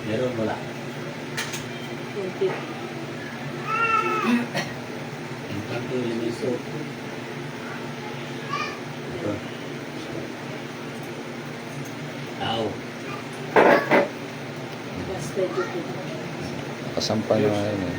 Meron, wala. Kunti. Ang kanto, elemento. Ito. Tao. Basta dito. Nakasampa na nga yun eh.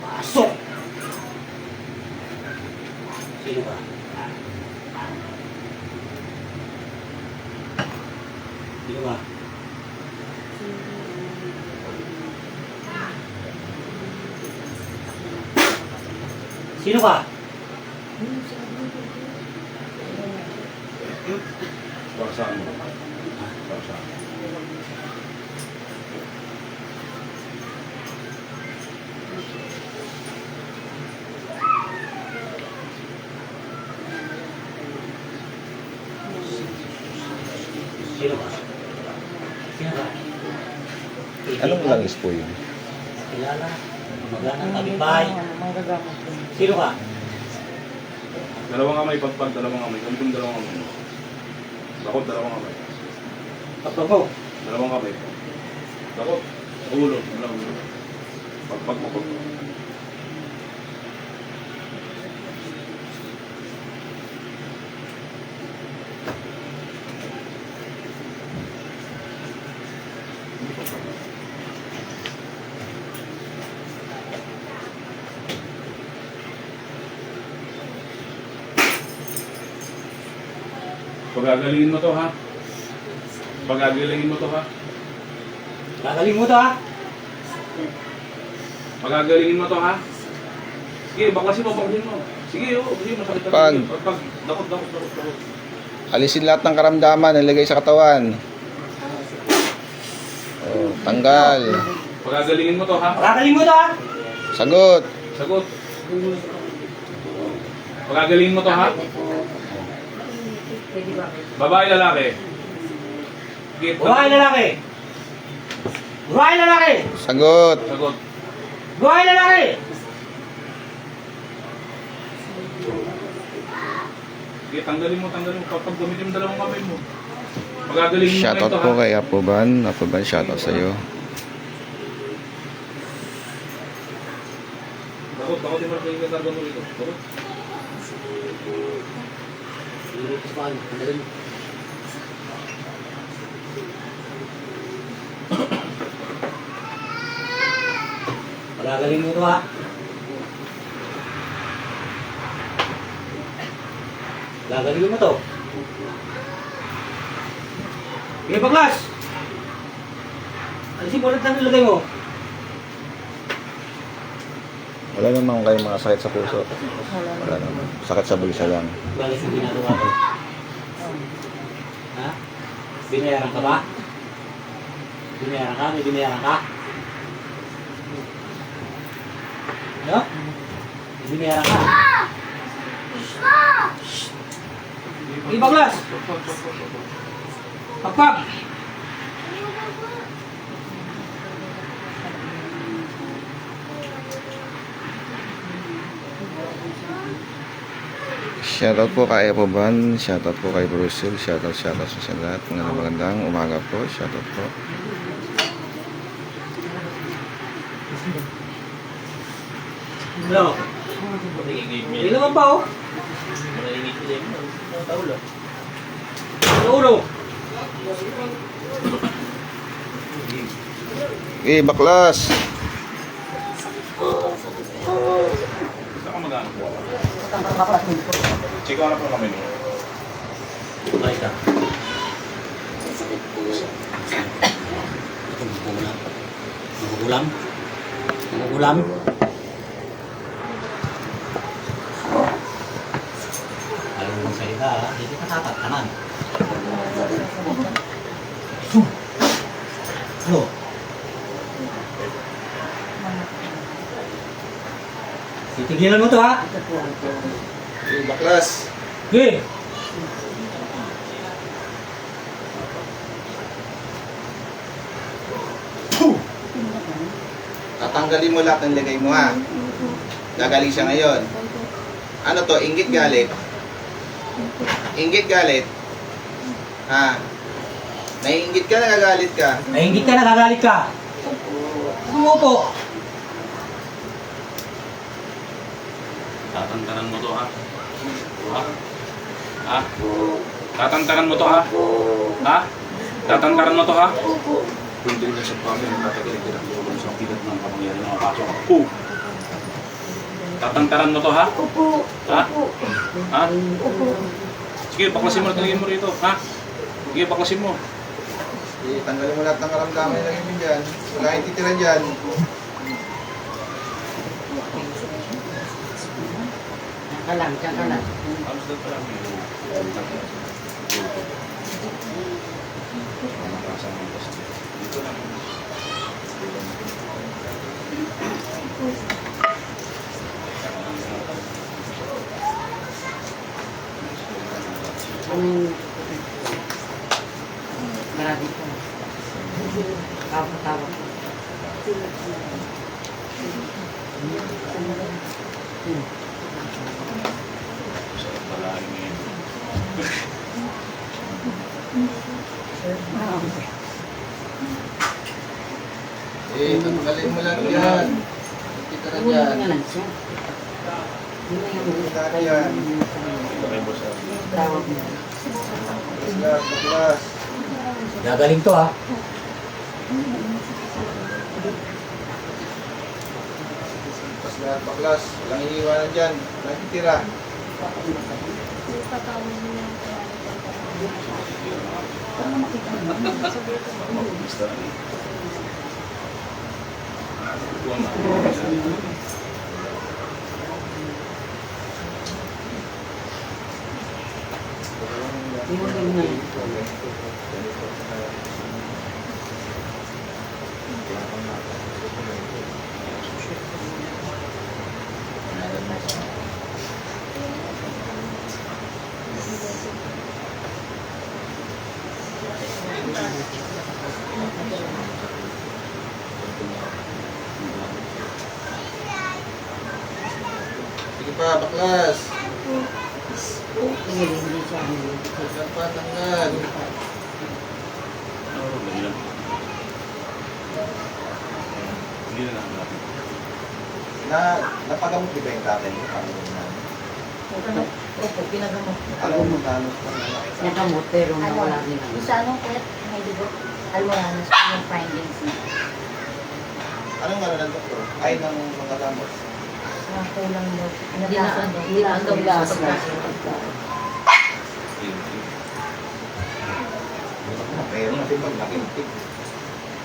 Pasok! Sino ba? Sino ba? Sino ba? Para saan mo? Para saan? Sino ba? Sino ba? Anong langis po yun? Kilala. Magana kapitbahay. Sino ba? Dalawang kamay, pagpag, dalawang kamay. Kami kung dalawang kamay. Dakot, dalawang kamay. Pagpag mo. Dalawang kamay. Dakot. Ulo. Dalawang ulo. Pagpag mo, pagpag. Pagagalingin mo to ha. Pagagalingin mo to ha. Gagaling mo to ha. Pagagalingin mo to ha. Sige, baklasin mo, baklasin mo. Sige, sige, masakit na. Pag. Pag. Dakot. Alisin lahat ng karamdaman, nilagay sa katawan. Oh, tanggal. Pagagalingin mo to ha. Gagaling mo to ha. Sagot. Sagot. Pagagalingin mo to ha. Babae, lalaki. Sige, Buhay lalaki. Buhay lalaki. Sagot. Sagot. Buhay lalaki. Sige, tanggalin mo. Kapag gamitin mo dalawang kamay mo. Pagagalingin mo Shoutout ito po ha. kay Apoban. Apoban, shoutout sa iyo. Dakot yung marking katarga mo rito. Dakot. Gagaling mo to ha. Gagaling mo to. Okay, baklas. Alisin mo ulit ang nilagay mo. Wala naman kayong mga sakit sa puso. Wala naman. Sakit sa bulsa lang. Galing sa ginagawa ko. Ha? Binayaran ka ba? Binayaran ka? May binayaran ka? No? May binayaran ka? Ibaglas! Pagpag! Shoutout po kay Apoban. Shoutout po kay Brussel. Shoutout sa lahat. Magandang umaga po. Shoutout po. No. Hindi naman pa oh. Ulo. Eh, baklas. Saan ka mag-ano po? Chika na po kami nyo. Bumay ka. Ito magugulam. Magugulam. Magugulam. Hindi ka tatatanan. Ano? Titigilan mo to ha? Baklas. Okay. Tatanggalin mo lahat ng lagay mo ha. Gagaling siya ngayon. Ano to? Inggit galit? Inggit galit? Ha? Naiinggit ka, nagagalit ka? Nainggit ka, nagagalit ka. Umupo. Tatantaran mo to ha? Ha? Ha? Tatantaran mo to ha? Ha? Tatantaran mo to ha? Hindi na sa pamilya ng tatagaling kita sa pilat ng kapangyari ng mapasok. Tatantaran mo to ha? Ha? Ha? Sige, baklasin mo na talagin mo rito. Ha? Sige, baklasin mo. Tanggalin mo lahat ng karamdaman na lagay mo dyan. Wala yung titira dyan. Diyan ka lang. Halos doon pa lang yun. Dito lang. Marami po. Tawag. Sarap palahin ngayon. Tanggalin mo lang yan. Titira dyan. Titira dyan. Tawag mo. Baklas, baklas. Gagaling to ha. Baklas lahat, baklas. Walang iniwanan dyan. Walang titira. Iwan na yun. Sige pa, baklas. Hindi siya. Tanggal pa, tanggal. Hindi na namin natin. Napagamot di ba yung tatay mo? Opo, pinagamot. Alam mo, nanos pa na. Nagamot pero nawala din. Yung sa anong pet, may digo, almoranas po yung findings niya. Anong ano ng doktor? Ay, ng mga lamot. Kulang daw. Hindi na ang daw sa Meron natin pag nakintig.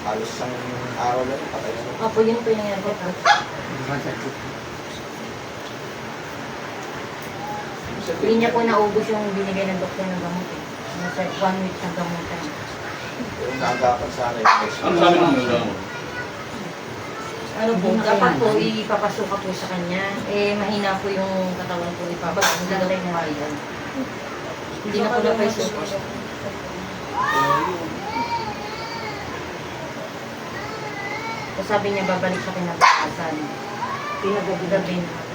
Halos isang araw lang, patay na. Opo, yun po yung nangyari po. Hindi niya po naubos yung binigay ng doktor ng gamot eh. Nasa 1 week ng gamutan. Pero naagapan sana yung Ano sabi ng mga mo? Ano po, dapat po ipapasuka po sa kanya. Eh, mahina po yung katawan po ipapasuka. Hindi daw po kaya. Hindi na po na pa isusupos. So, sabi niya, babalik sa kinabukasan. Pinagabi na.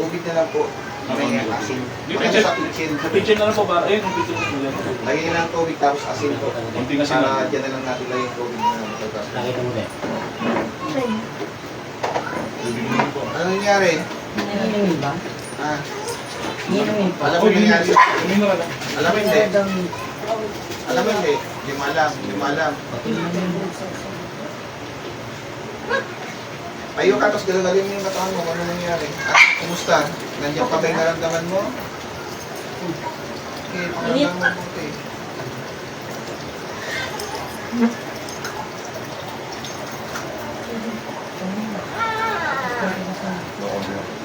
tubig na lang po. May asin. Di Ano kitchen. sa kitchen? Sa kitchen na lang po ba? Ayun, yung kitchen nila. Lagyan lang tubig tapos asin po. Konting asin Para lang. dyan na lang natin lagyan yung tubig na matagas. Nakita mo din. Bibigyan po. Ano nangyari? Inumin ba? Ah, Inumin pa. alam mo yung nangyari? Umin na lang. Alam mo hindi? Alam mo hindi? Hindi mo alam. Hindi mo alam. Tayo ka, tapos galagalin mo yung katawan mo kung ano nangyari. At kumusta? Nandiyan pa ba yung naramdaman mo? Okay, pakaramdaman mo mabuti.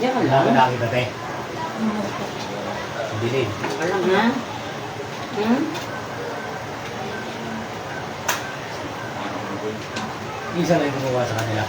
Diyan Wala ka lang. nakita, te. Dilim. Alam na. Isa lang yung gumawa sa kanila.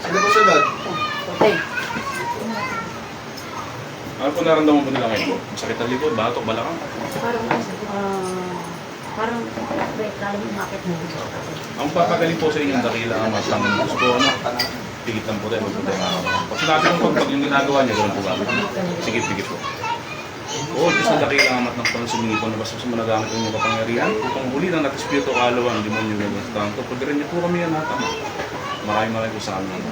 Sino po sunod? Okay. Ano po naramdaman po nila ngayon? Sakit ng likod, batok, balakang? Parang wait, lalo umakit mo. Ang papagaling po sa inyong dakila ang matang gusto ano? Pigit lang po tayo, huwag po tayo makakawa. Pag sinabi ko pag yung ginagawa niya, gano'n po gagawin. Sigit po. Oo, Diyos na dakila ang matang sumingi po na basta sa managamit ng inyong kapangyarihan upang huli ng natispirito kalawang demonyo gagawin sa tanto. Pagdarin niyo po kami yan natama. Maraming po sa amin.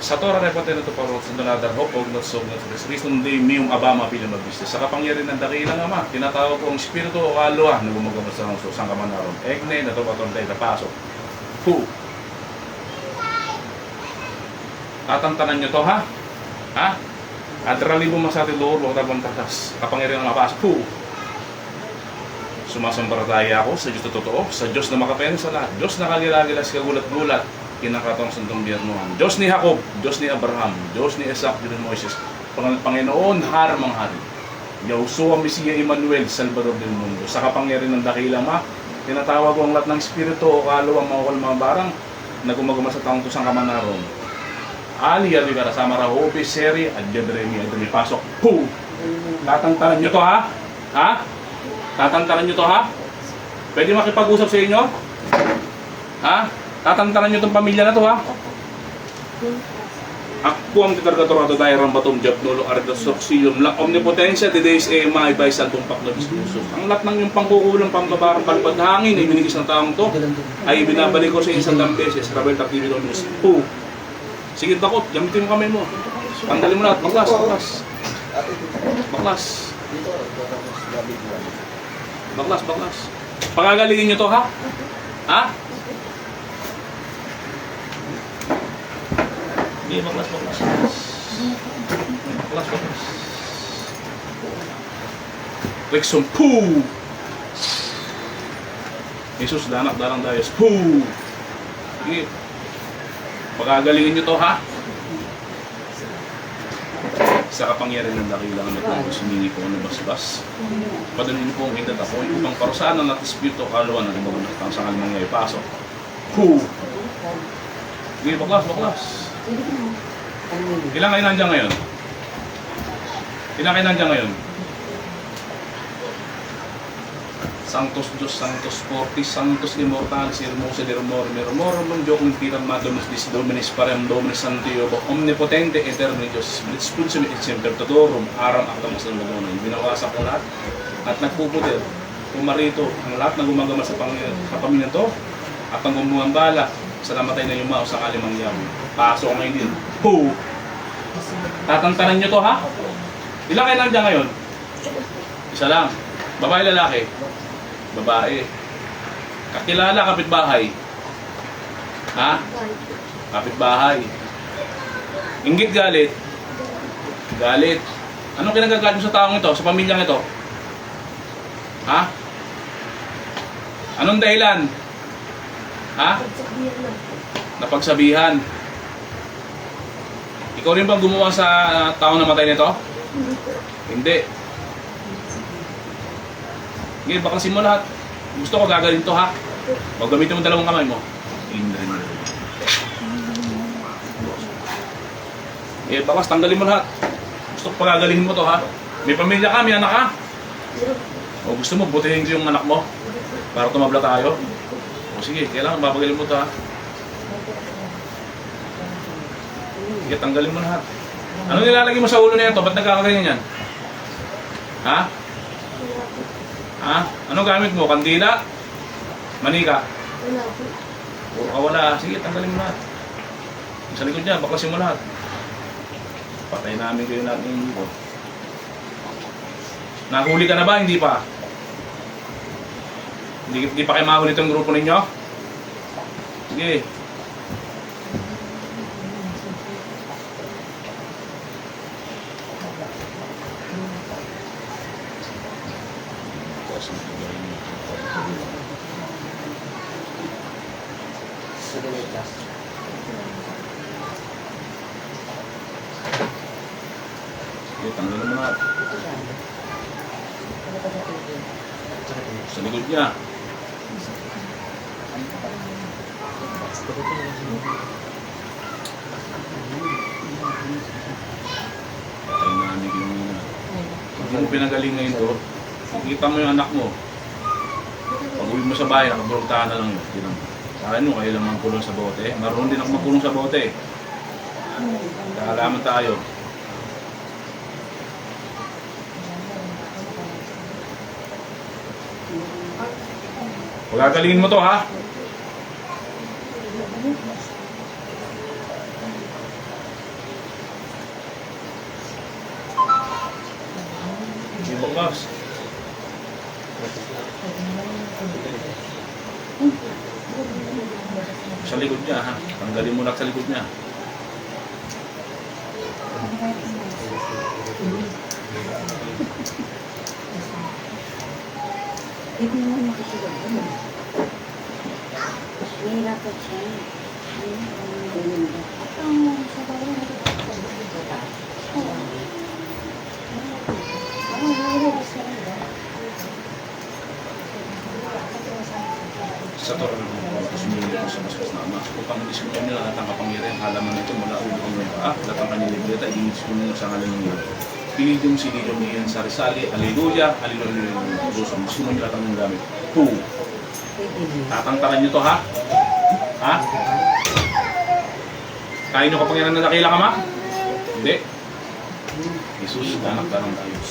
Sa Torah ay patay na ito parot sa donadar hope og not so not this reason di miyong abama pinamabisnes. Sa kapangyarihan ng dakilang ama, tinatawag ko ang espiritu o kaluluwa na gumagamit sa hangso sang kamanaron. Egne na ito patong tayo napasok. Hu. Tatantanan nyo to ha? Ha? Adralibo masati lor, huwag tabang tatas. Kapangyarihan ng mapasok. Hu. Sumasambarataya ako sa Diyos na totoo, sa Diyos na makapayan sa lahat, Diyos na kagila-gilas kagulat-gulat, kinakatong santong biyernuhan. Diyos ni Jacob, Diyos ni Abraham, Diyos ni Isaac, Diyos ni Moises, Panginoon, haramang hari. Yahushua, Mesiya, Emmanuel, Salvador del mundo. Sa kapangyarihan ng dakila ma, tinatawag ko ang lahat ng espiritu o kaluwang mga barang na gumagama sa taong tusang kamanaron. Ali, ali ka sa Marahobi, Seri, Adjadremi, Adremi, pasok. Hu! Tatantanan nyo to ha? Ha? Tatantanan nyo to ha? Pwede makipag-usap sa inyo? Ha? Tatantanan nyo itong pamilya na to ha? Ako ang titargatorado dahil rambatom jab nulo aridos soksiyum la omnipotensya today's EMI by sa tumpak na diskurso. Ang lahat ng yung pangkukulang pambabarang palipad hangin na ibinigis ng taong to ay binabalik ko sa isang beses. Rabel Taktivido News. Hu! Sige bakot, gamitin mo kamay mo. Tanggalin mo lahat. Baklas, baklas. Baklas. Baklas, baklas. Pagagalingin nyo to ha? Ha? Sige, baklas, baklas. Baklas, baklas. Rexon, poo! Jesus, danak, darang dayos, poo! Sige. Pagagalingin nyo to ha? Sa kapangyarihan ng dakila ang nagpapos siningi ko ng basbas. Padalhin po ang idat ako upang parusahan ng natespirito kaluan ng ibang natang sa kanyang ngayon pasok. Hu! Sige, baklas, baklas. Ilang kayo nandiyan ngayon? Ilang kayo nandiyan ngayon? Sanctus Diyos, Sanctus Fortis, Sanctus Immortalis, Hermosa de Rumor, Mermorum, Jokum, Tiram, Madomus, Dis Dominis, Parem, Dominis, Santio, Omnipotente, Eterno Diyos, Blitz Pulsum, et Semper Todorum, Aram, Actam, Salmodonon, binawasak ko lahat, at nagpuputir, pumarito, ang lahat na gumagama sa pamilya to, at ang gumuhang bala, sa namatay na yung mao sa kalimang yawi. Pasok ngayon din. Hu! Tatantanan nyo to ha? Ilang kayo nandiyan ngayon? Isa lang. Babae, lalaki? Babae. Kakilala, kapitbahay? Ha? Kapitbahay. Inggit, galit? Galit. Anong kinagagalit mo sa taong ito, sa pamilyang ito? Ha? Anong dahilan? Ha? Napagsabihan. Ikaw rin bang gumawa sa taong namatay nito? Hindi. Ngayon, baklasin mo lahat. Gusto ko gagaling to ha. Huwag gamitin mo dalawang kamay mo. Baklas, tanggalin mo lahat. Gusto ko pagagalingin mo to ha. May pamilya ka, may anak ka. O gusto mo, butihin ko yung anak mo para tumabla tayo. O sige, kailangan babagaling mo to ha. Sige, tanggalin mo lahat. Ano nilalagay mo sa ulo na ito? Ba't nagkakaganyan yan? Ha? Ha? Anong gamit mo? Kandila? Manika? Wala. Sige, tanggalin mo lahat. Sa likod niya, baklasin mo lahat. Patay namin kayo natin yung buko. Nahuli ka na ba? Hindi pa? Hindi pa kayo mahuli itong grupo ninyo? Sige. Sige, wait lang. Sige, tanggalin mo na. Sa likod niya. Patay na yung hindi mo pinagaling ngayon to. Nakita mo yung anak mo. Pag uwi mo sa bahay, nakaburugtahan na lang yun. Hindi lang. Sa akin mo, kayo lang magkulong sa bote. Marunong din ako magkulong sa bote. Kaalaman tayo. Pagagalingin mo to, ha? Hindi mo, boss. Sa likod niya, ha? Tanggalin mo lang sa likod niya. Hindi naman makikilala. Nahirapan siya. Sa toro ng mga sumili ko sa masas na ama. Upang diskutin nila lahat ang kapangyarihan halaman nito mula ulo hanggang paa, lahat ang kanyang libreta, i-diskutin nila sa ngalan ng Diyos. Pilidyong si Lidyong Miyan Sarisali, Alleluia, Alleluia, Diyos ang gusto nyo lahat ang gamit. 2. Tatangtaran nyo to, ha? Ha? Kaya nyo kapangyarihan na dakila ka, ma? Hindi. Jesus, anak ka ng Diyos.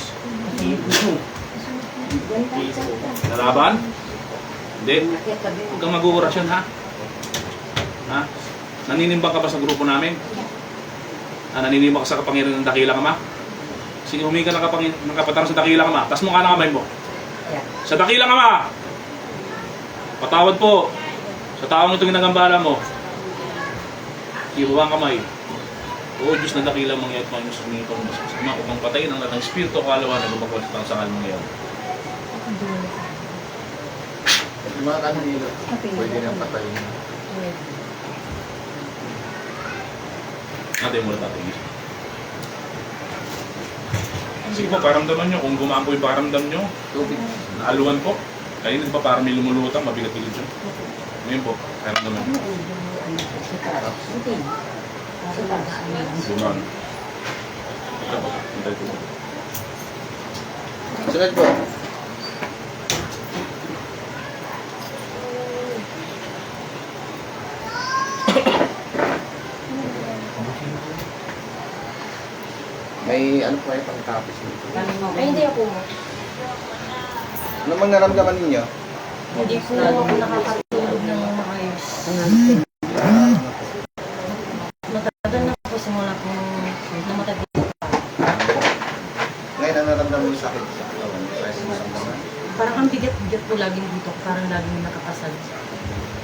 Nalaban? Hindi. Huwag kang mag-uurasyon, ha? Ha? Naninimbang ka ba sa grupo namin? Naninimbang ka sa kapangyarihan ng dakila ka, ma? Sige, humingi ka ng kapataran sa dakila ka, ma. Tas mo ka na kamay mo. Sa dakila ka, ma! Patawad po sa taong itong ginagambala mo. Sige, bubang kamay. Oo, Diyos na dakila mga yat, mga sumingi ko mas kasama upang patayin ang lahat ng espiritu o kalawan na lumagwalitan sa kalmang ngayon. Yung mga kanila, pwede nang patayin. Natin muna tayo. Sige po, paramdaman nyo. Kung gumaan po yung paramdam nyo, Tubig. naaluan po. Kayo din pa parang may lumulutang, mabigat-bigat yun. Ngayon po, paramdaman nyo. Gumaan. Ito po, hintay po. Sunod po. May ano po ay pangtapos nito. Ay, hindi ako mo. Ano mang naramdaman ninyo? Hindi po ako nakakatulog ng maayos. Matagal na po simula po namatagal. Ngayon, ang naramdaman mo sakit sa katawan? Presyo naramdaman? Parang ang bigat-bigat po laging dito. Parang laging nakapasad.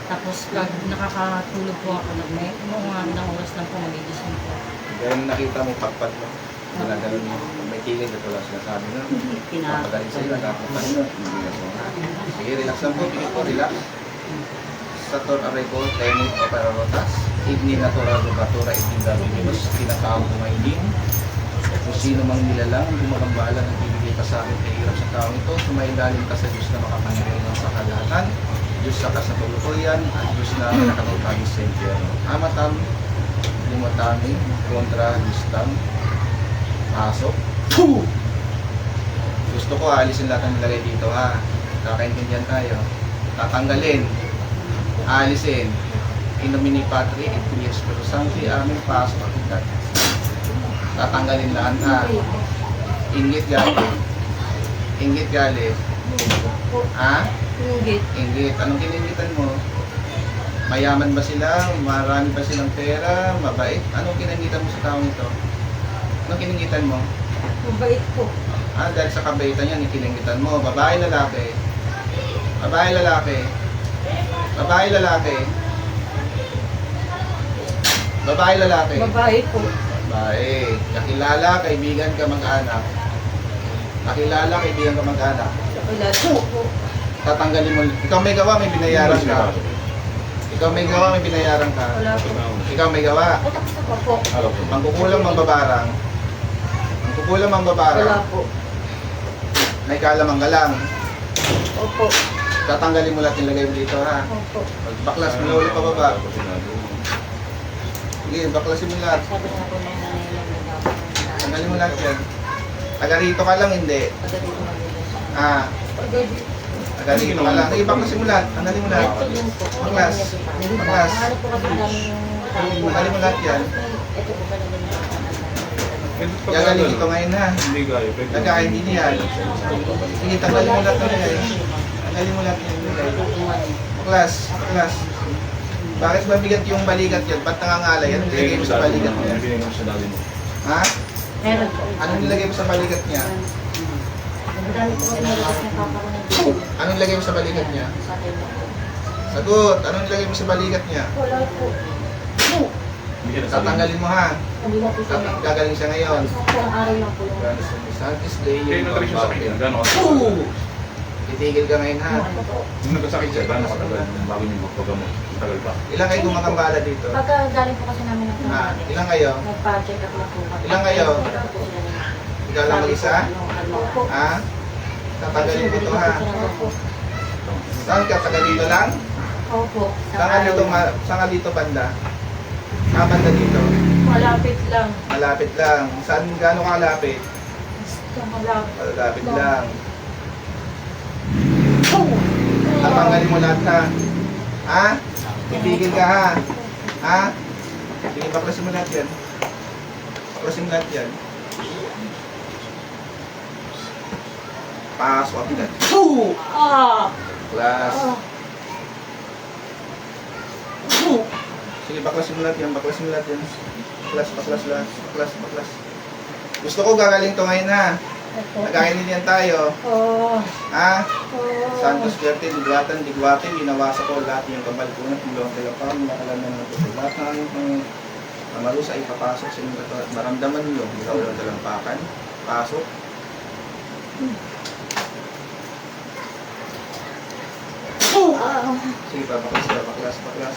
Tapos pag nakakatulog po ako ng mga ng oras lang po magigising po. Dahil nakita mo pagpad mo, ginaganon mo, may kilid at wala sinasabi na. Papagaling sa'yo, nagkapunta nyo. Sige, relax lang po, pigit po, relax. Sator Areco, Tenit Operarotas, Igni Natural Rubatura, Igni Gabinibus, tinatawag ko ngayon. Kung sino mang nilalang, gumagambala, nagbibigay ka sa akin kay hirap sa taong ito, sumailalim ka sa Diyos na makapangyarihan sa kalahatan, Diyos sa kasatuluyan, at Diyos na nakatutagis sa impyerno. Amatam, Limatami, kontra, listam, pasok. Puh! Gusto ko alisin lahat ng nilagay dito, ha. Kakaintindihan tayo. Tatanggalin. Alisin. In nomine Patri et Filii et Spiritus Sancti. Amen. Pasok at ikat. Tatanggalin lahat, ha. Inggit galit. Inggit galit. Ha? Inggit. Inggit. Anong kininggitan mo? Mayaman ba sila? Marami ba silang pera? Mabait? Anong kininggitan mo sa taong ito? Anong kininggitan mo? Mabait po. Dahil sa kabaitan yan, ikininggitan mo. Babae, lalaki. Babae, lalaki. Babae, lalaki. Babae, lalaki. Babae po. Babae. Kakilala, kaibigan ka mag-anak. Kakilala, kaibigan ka mag-anak. Kilala po. Tatanggalin mo. Ikaw may gawa, may binayaran ka. Ikaw may gawa, may binayaran ka. Wala po. Ikaw may gawa. Opo. Mangkukulang, mambabarang. Mangkukulang, Wala mambabarang. po. May kalamang ka lang. Opo. Tatanggalin mo lahat, nilagay mo dito, ha? Opo. Baklas mo na ulit pababa. Sige, baklasin mo lahat. Sabi nga po ng nanay lang nagkakaroon. Tanggalin mo lahat yan. Taga rito ka lang, hindi. Pagdating mo nila Ah, taga rito ka lang. Sige, baklasin mo lahat. Tanggalin mo lahat. Ito din po. Baklas. Baklas. Ano po kasi daming Tanggalin mo lahat yan. ito po talaga yung Gagaling ito ngayon, ha? Hindi gaya. Nagkain din yan. Sige, tanggalin mo lahat ng nilagay. Tanggalin mo lahat ng nilagay. Baklas, baklas. Bakit mabigat yung balikat yan? Ba't nangangalay yan? Nilagay mo sa balikat niya. Binigay mo sa dali mo. Ha? Meron po. Anong nilagay mo sa balikat niya? Madami po kasi nalabas ng kakaroon ng dito. Anong nilagay mo sa balikat niya? Sa atin na po. Sagot! Anong nilagay mo sa balikat niya? Wala po. Hindi ka Tatanggalin mo, ha? Hindi na po siya. Gagaling siya ngayon. Isang araw lang po yung Santis Day. Kaya nag-reaction sa akin. Gano'n? Titigil ka ngayon, ha? Nung nagkasakit siya, gano'n katagal bago niyo magpagamot? Tagal pa. Ilan kayo gumakambala dito? Pagka galing po kasi namin ng Ha? Ilan kayo? nagpa-check up lang po. Ilan kayo? Check up po sila ng Ikaw lang mag-isa? Opo. Ha? Tatanggalin ko to, ha? Opo. Saan ka? Taga dito lang? Opo. Saan ka dito, saan ka dito banda? Ah, banda dito. Malapit lang. Malapit lang. Saan gaano kalapit? Basta malapit. Malapit lang. Tatanggalin mo lahat, ha? Ha? Titigil ka, ha? Ha? Sige, baklasin mo lahat yan. Baklasin mo lahat yan. Pasok ang bigat. Ah! Baklas. Sige, baklasin mo lahat yan. Baklasin mo lahat yan. Baklas, baklas, baklas, baklas, baklas. Gusto ko gagaling to ngayon, ha? Nagkainilian tayo. Oh. Ha? Oh. Santos Verde, Digwatan, Digwate, ginawa ko lahat yung kabalkunan, tulong talapang, nakalaman ng ito. Lahat ng marusa ay papasok sa inyong katawan. Maramdaman nyo, ikaw lang talampakan. Pasok. Sige pa, baklas pa, baklas, baklas,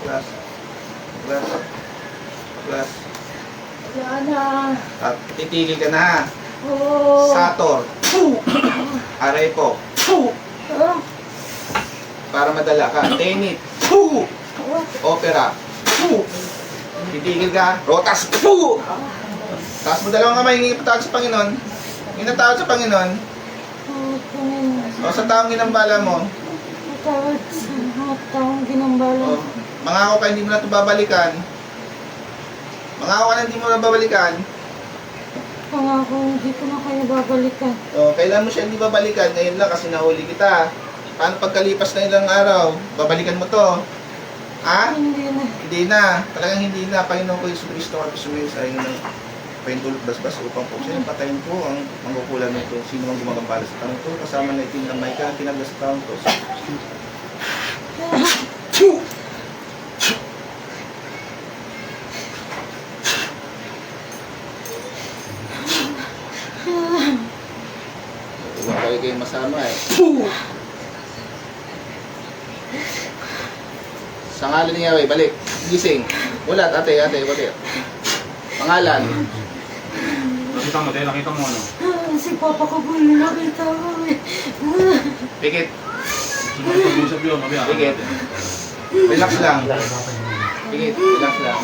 baklas, baklas, baklas. Wala na. At titigil ka na, ha? Oh. Sator. Aray po. Ah. Para madala ka. Tenit. Opera. Titigil ka. Rotas. Taas mo dalawang kamay. Hingi patawad sa Panginoon. Hingi natawad sa Panginoon. O sa taong ginambala mo. Matawad sa mga taong ginambala. O, mangako ka hindi mo na ito babalikan. Mangako ka na hindi mo na babalikan. Pangako, hindi ko na kayo babalikan. O, kailan mo siya hindi babalikan? Ngayon lang kasi nahuli kita. Paano pagkalipas na ilang araw? Babalikan mo to. Ha? Hindi na. Hindi na. Talagang hindi na. Panginoon ko Yesu Cristo at Sumis ay paintulot basbas upang po siya patayin po ang mangkukulan nito. Sino mang gumagambala sa taong ito. Kasama na itin ng may ka, tinaglas sa taong ito. Huwag kayo kayong masama eh. Sa ngalan ni Yahweh, balik. Gising. Ulat, ate, balik. Pangalan. Nakita mo, tayo, nakita mo ano? Si Papa ko po yung nakita ko eh. Pikit. Sunod pag-usap yun, mamaya. Pikit. Relax lang. Pikit, relax lang.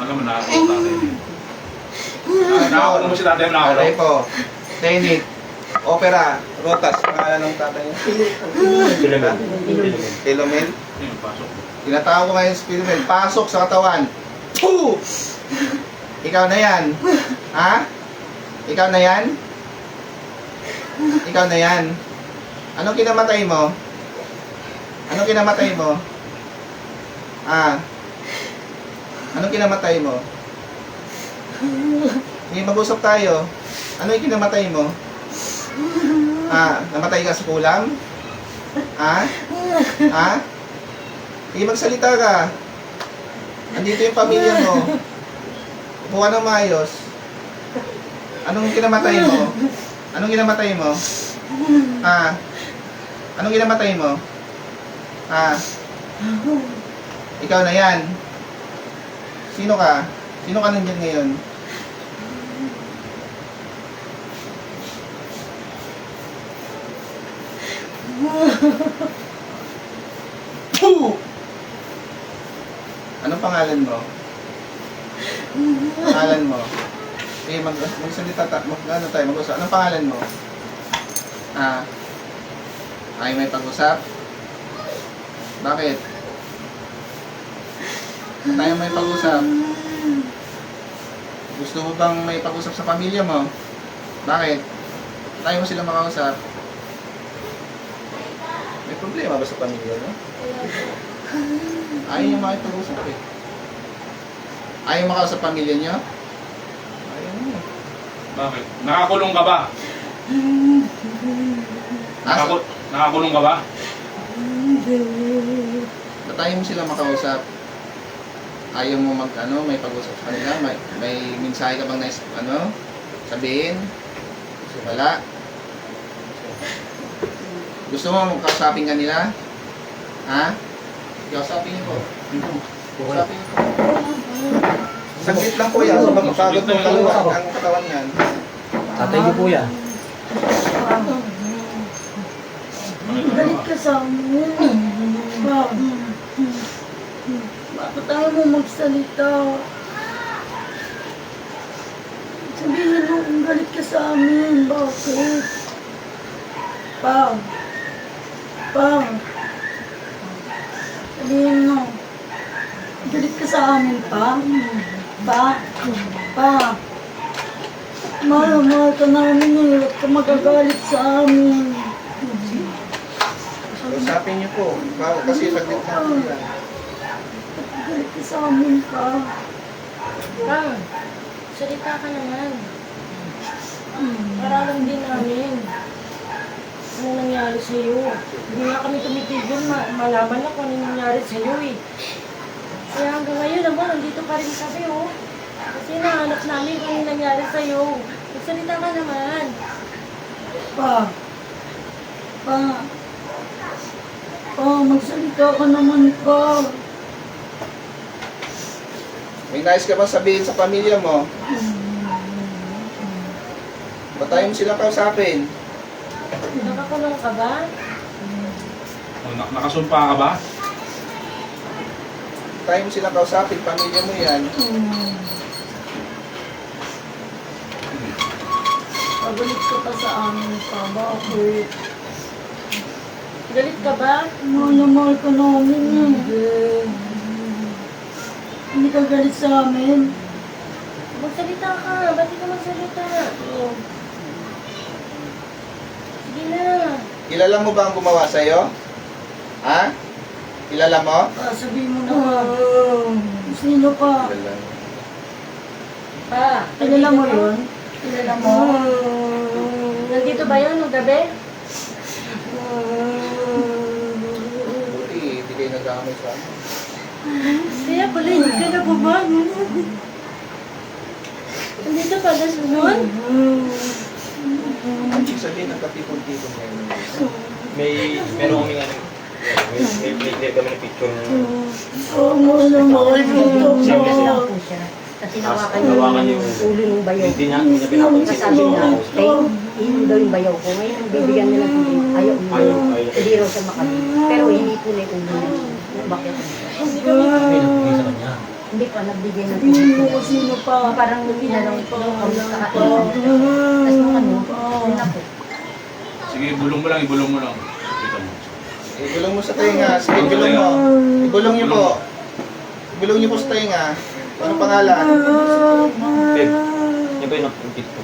Alam mo, nakakot natin. Nakakot mo si tatay, nakakot. Aray po. Tenit. Opera. Rotas. Pangalan ng tatay niya. Filomel. Ayun, pasok. Tinatawag ko ngayon si Filomel. Pasok sa katawan. Poo! Ikaw na yan. Ha? Ikaw na yan? Ikaw na yan. Anong kinamatay mo? Anong kinamatay mo? Ah. Anong kinamatay mo? Hindi, mag-usap tayo. Ano yung kinamatay mo? Ah, namatay ka sa kulam? Ha? Ha? Hindi magsalita ka. Andito yung pamilya mo. Upo ka ng maayos. Anong kinamatay mo? Anong kinamatay mo? Ha? Anong kinamatay mo? Ha? Ikaw na yan. Sino ka? Sino ka nandyan ngayon? Puh! Anong pangalan mo? Pangalan mo? Eh, magsalita ano tayo, mag-usap. Anong pangalan mo? Ah, ay may pag-usap? Bakit? Tayo may pag-usap. Gusto mo bang may pag-usap sa pamilya mo? Bakit? Tayo mo sila makausap. May problema ba sa pamilya mo? Ayaw yung makipag-usap eh. Ayaw makausap sa pamilya niyo? Ayaw mo. Bakit? Nakakulong ka ba? Nakakulong ka ba? Ba't ayaw mo sila makausap? Ayaw mo may pag-usap sa kanila? May mensahe ka bang sabihin? Wala. Gusto mo kausapin kanila? Ha? Kausapin niyo po. Kausapin niyo po. Saglit lang po yan. So, magpapagod ng kaluwag ang katawan niyan. Tatay niyo po yan. Galit ka sa amin. Bakit ayaw mo magsalita? Sabihin mo kung galit ka sa amin. Bakit? Pa. Sabihin mo. Galit ka sa amin, pa. Mahal ka namin eh. Huwag ka magagalit sa amin. Kausapin niyo po. Kasi saglit lang po yan. Galit ka sa amin, pa. Kang, salita ka naman. Para alam din namin ano nangyari sa'yo. Hindi nga kami tumitigil, malaman na kung ano nangyari sa'yo eh. Kaya hanggang ngayon naman, nandito pa rin kami oh. Kasi nahanap namin kung ano nangyari sa'yo. Magsalita ka naman. Pa, magsalita ka naman, pa. May nais ka ba sabihin sa pamilya mo? Ba't tayo mo sila kausapin? Nakakulong ka ba? Nakasumpa ka ba? Tayo mo sila kausapin, pamilya mo yan. Pagalit ka pa sa amin, pa. Bakit? Galit ka ba? Mahal ka namin eh. Hindi ka galit sa amin. Magsalita ka. Ba't di ka magsalita? Sige na. Kilala mo ba ang gumawa sa'yo? Ha? Kilala mo? Pa, sabihin mo na ka. Sino ka? Kilala. Pa, Kilala mo yun? Kilala mo? Nandito ba yun nung gabi? Buti, hindi kayo nag-aamay sa amin. Kaya pala hindi ka na bumangon. Nandito pala sunod? Ibig sabihin, nagkatipon-tipon ngayon. Meron kami may clear kami ng picture ng Mahal mo. Lang po siya. Kasi nawakan yung ulo ng bayaw. hindi niya pinapansin. Sabi na, yun daw yung bayaw ko. Ngayon, bibigyan nila ng ayaw. Ayaw. Hindi raw siya makabili. Pero hindi po na yung ulo. Bakit? May nagbigay sa kanya. Hindi pa, nagbigay ng Sabihin mo kung sino pa. parang tinanong ko, kamusta ka? Tapos nung ano, yun na po. Sige, ibulong mo lang. Ito mo. Igulong mo sa tainga. Sige, igulong mo. Igulong niyo po. Igulong niyo po sa tainga. Anong pangalan? Babe, yan ba yung napipit ko?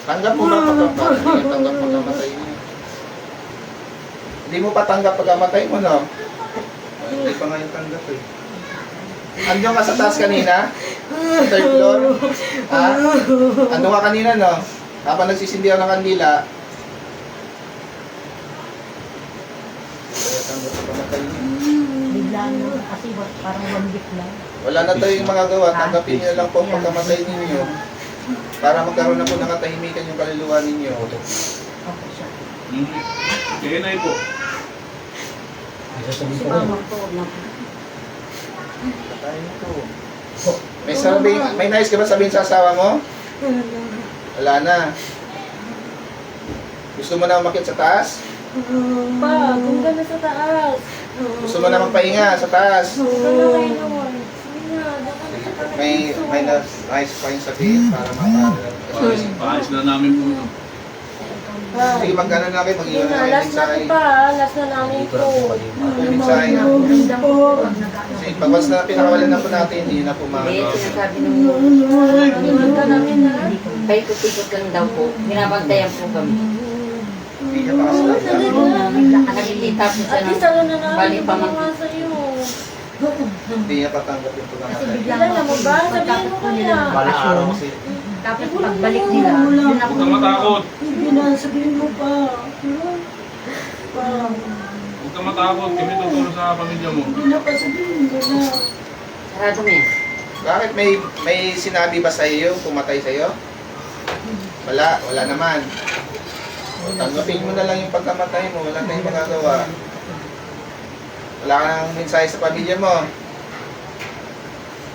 Tanggap mo ba tanggap pagkamatay mo? Hindi mo pa tanggap pagkamatay mo, no? Hindi pa nga yung tanggap eh. Andiyan ka sa taas kanina? Sa third floor? Ha? Ando ka kanina, no? Habang nagsisindi ako ng kandila, makatanggap sa pamatay niyo. Biglaan mo kasi parang 1 week lang. Wala na tayong magagawa, tanggapin niyo lang po ang pagkamatay ninyo para magkaroon na po ng katahimikan yung kaluluwa ninyo. Opo siya. Kaya na po. May sasabihin Si ko rin. mama po na. Patay na to. May nais ka ba sabihin sa asawa mo? Wala na. Gusto mo na umakyat sa taas? Pa, kung ka na sa taas. Gusto mo na magpahinga sa taas? Kung ka na kayo naman. Sige na, dapat na sa taas. May nais pa yung sabihin para mapagod. Paayos na namin po. Pa, Sige, magkano na kayo? sige Mag-iwan na, na kayo last na mensahe. to pa. Last na namin Dito to. lang po kayo. Mensahe na. Ramdam ko pag nag-ano. Sige, pag once na pinakawalan na po natin, hindi na po Hindi, mga... sinasabi nung Iwan ka namin ha. paikot-ikot lang daw po. Binabantayan po kami. Hindi niya pa kasi Nakikita po siya At least ng alam na namin bali kung pa mga sa'yo. Hindi niya patanggap yung Kasi pagkamatay. biglang Kilala mo ba? Sabihin mo kaya. Balang araw kasi. Tapos pagbalik nila, yun ako. Huwag kang matakot. Sige na, sabihin mo pa. Pa. Huwag kang matakot. Kami tutulong sa pamilya mo. Hindi na pa sabihin mo na. sarado mo yan. Bakit may sinabi ba sa iyo, pumatay sa iyo? Wala naman. O, tanggapin mo na lang yung pagkamatay mo, wala tayong magagawa. Wala ka nang mensahe sa pamilya mo.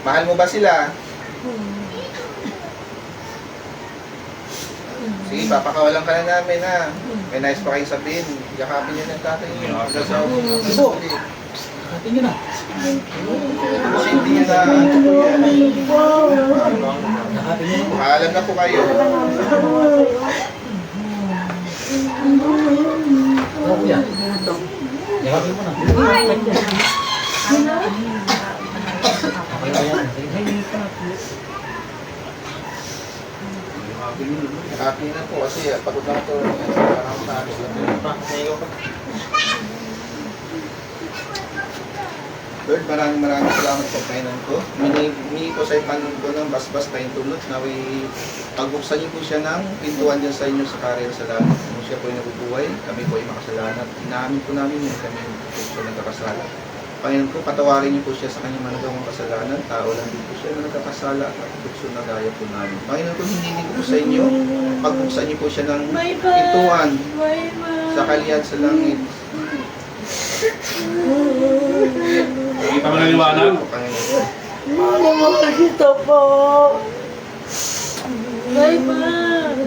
Mahal mo ba sila? Sige, papakawalan ka na namin ha. May nais pa kayong sabihin. Yakapin niyo ng tatay niyo. Ibo. Atin nyo na. Kasi hindi niya na... Nakapin nyo na. Paalam na po kayo. Oo, kuya. Yakapin mo na. Okay ba yan? Happy na po kasi pagod na ito. Parang tapos lang ito. Lord, maraming salamat po Panginoon ko. Humingi po sa ipanon ko ng basbas tayong tulot na pagbuksan niyo po siya ng pintuan dyan sa inyo sa karera sa langit. Kung siya po ay nabubuhay, kami po ay makasalanan. Inaamin po namin yun kami po siya nagkakasala. Panginoon ko, patawarin niyo po siya sa kanyang managawang kasalanan. Tao lang din po siya na nagkakasala at bukso na gaya po namin. Panginoon ko, hindi ko po sa inyo, pagbuksan niyo po siya ng pintuan sa kalian sa langit. Kita mo na liwanag. Panginoon. Mahal kita po. Bye-bye.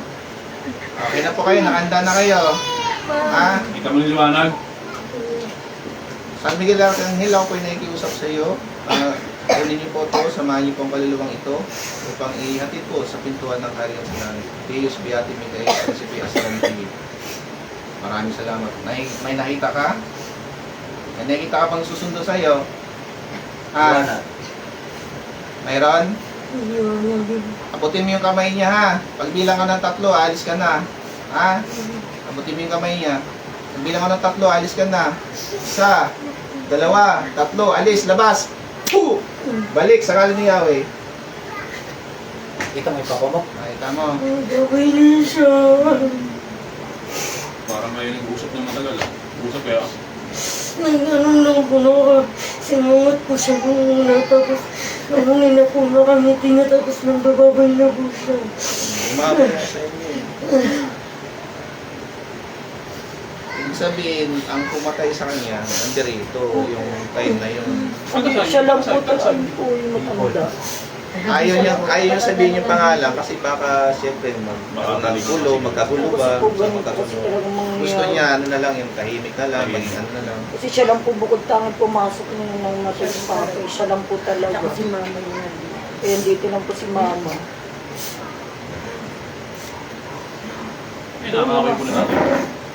Okay na po kayo, nakanda na kayo. Ha? Kita mo na liwanag. San Miguel Arcangel, ako po ay nakikiusap sa iyo. Kunin niyo po ito, samahan niyo po ang kaluluwang ito upang ihatid po sa pintuan ng kariyan sa langit. Deus Beati Micael, Principe Astranti. Maraming salamat. May nakita ka? May nakita ka pang susundo sa iyo? Ha? Mayroon? Abutin mo yung kamay niya ha. Pagbilang ka ng 3, alis ka na. Ha? Abutin mo yung kamay niya. Pagbilang ka ng 3, alis ka na. 1, 2, 3, alis, labas. Poo! Balik sa kalan ni Yahweh. Kita mo yung papa mo. Nakita mo. Okay na siya. Parang ngayon nag-usap ng matagal. Usap kaya. Nag-ano lang po na sinungat po siya muna. Tapos nangungin na po na kami tinga. Tapos nang bababay na po siya. Umabot na sa inyo. Ibig sabihin, ang pumatay sa kanya, nandirito yung time na yun. Siya lang po tasan po yung matanda. Ayaw niya sabihin yung pangalan kasi baka siyempre magkagulo ba, gusto niya ano na lang, yung tahimik na lang, maging ano na lang. Kasi siya lang po bukod tanging pumasok nung natin sa patay. Siya lang po talaga. Ako si mama yun. Kaya dito lang po si mama. Eh, nakakawin po na natin.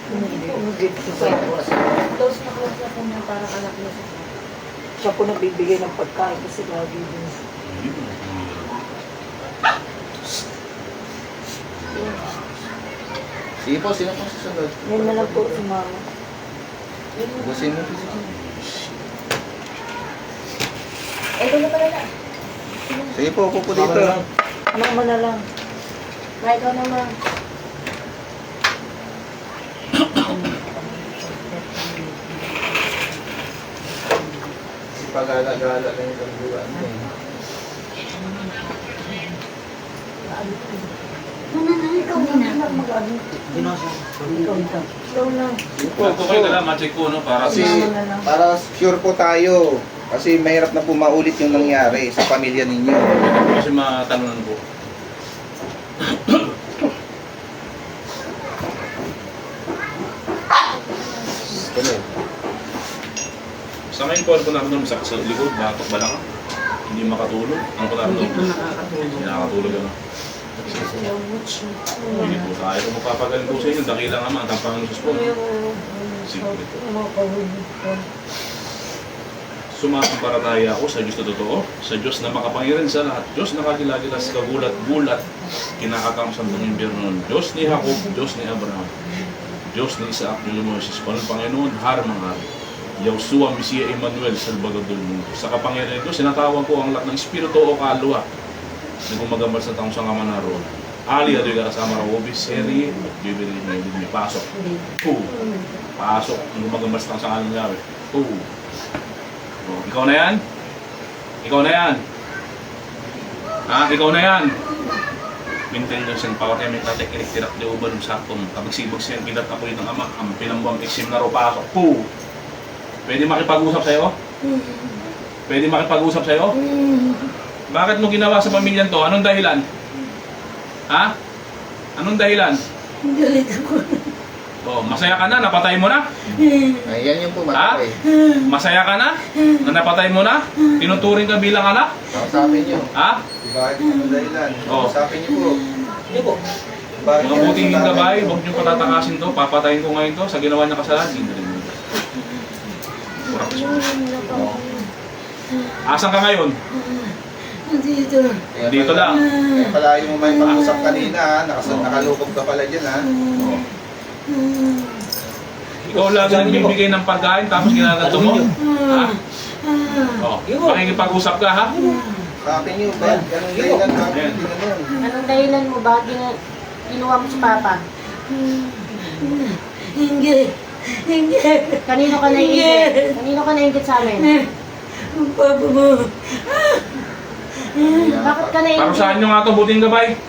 Hindi po Close na po niya para anak niya sa siya po nagbibigay ng pagkain kasi lagi din. Sige po, sino pong susunod? Yan na lang po si mama. Ubusin mo. Ito na pala na. Sige po, upo po dito. Mama na lang. Na ikaw naman. pag-alagala lang yung kaluluwa mo eh. Ito kayo dala, ma-check ko, no? Para Kasi para sure po tayo. Kasi mahirap na po maulit yung nangyari sa pamilya ninyo. kasi matanungan ko. Sa ngayon ko, ano ko naroon sakit sa likod, batok ba lang? Hindi makatulog. Ano ko naroon? Hindi po nakakatulog. Hindi nakakatulog ano. Hindi po tayo kung magpapagaling po sa inyo. Dakila nga mga tampang ng po. Sige. Sumasampalataya ako sa Diyos na totoo, sa Diyos na makapangyarihan sa lahat, Diyos na kagila-gila sa kagulat-gulat, kinakatang sa buong impyerno, Diyos ni Jacob, Diyos ni Abraham, Diyos ni Isaac, ni Moses, Panginoon, Harang mga hari, Yahshua, Mesiya, Emmanuel, Salvador del Mundo. Sa kapangyarihan ko, sinatawag ko ang lahat ng espiritu o kaluluwa na gumagambal sa taong sangama na roon. Ali, adoy karasama Rawobi, Seri, Bibili, may pasok. Pasok, ang gumagambal sa taong sangama na roon. Oh, ikaw na yan? Ikaw na yan? Ha? Ikaw na yan? Maintain nyo siyang power emet na teknik tirak di uban ng sakong kabagsibag siyang kinat ako ng ama ang pinambuang eksim na ro pasok. Pwede makipag-usap sa'yo? Pwede makipag-usap sa'yo? Bakit mo ginawa sa pamilyan to? Anong dahilan? Ha? Anong dahilan? Galit ako. Oh, masaya ka na? Napatay mo na? Ayan yung pumatay. Masaya ka na? Na napatay mo na? Tinuturing ka bilang anak? Kausapin nyo. Ha? Bakit yung dahilan? Oo. Kausapin nyo po. Hindi po. Bakit Mga buting gabay, huwag niyo patatakasin to. Papatayin ko ngayon to sa ginawa niya kasalanan. Hindi rin mo. Asan ka ngayon? Dito. Dito lang. Kaya pala yung may pag-usap kanina, nakalukog ka pala dyan ha. Ikaw lagi nagbibigay ng pagkain tapos ginagato mo? Ha? Oh, makikipag-usap ka ha? Sabi nyo ba? Ganun dahilan ha? Ayan. Hindi ganun. Anong dahilan mo? Bakit ginawa mo si Papa? Hindi. Hindi. Kanino ka nainggit? Kanino ka nainggit sa amin? Ang papa mo. Bakit ka nainggit? Parusahan nyo nga to, buting gabay.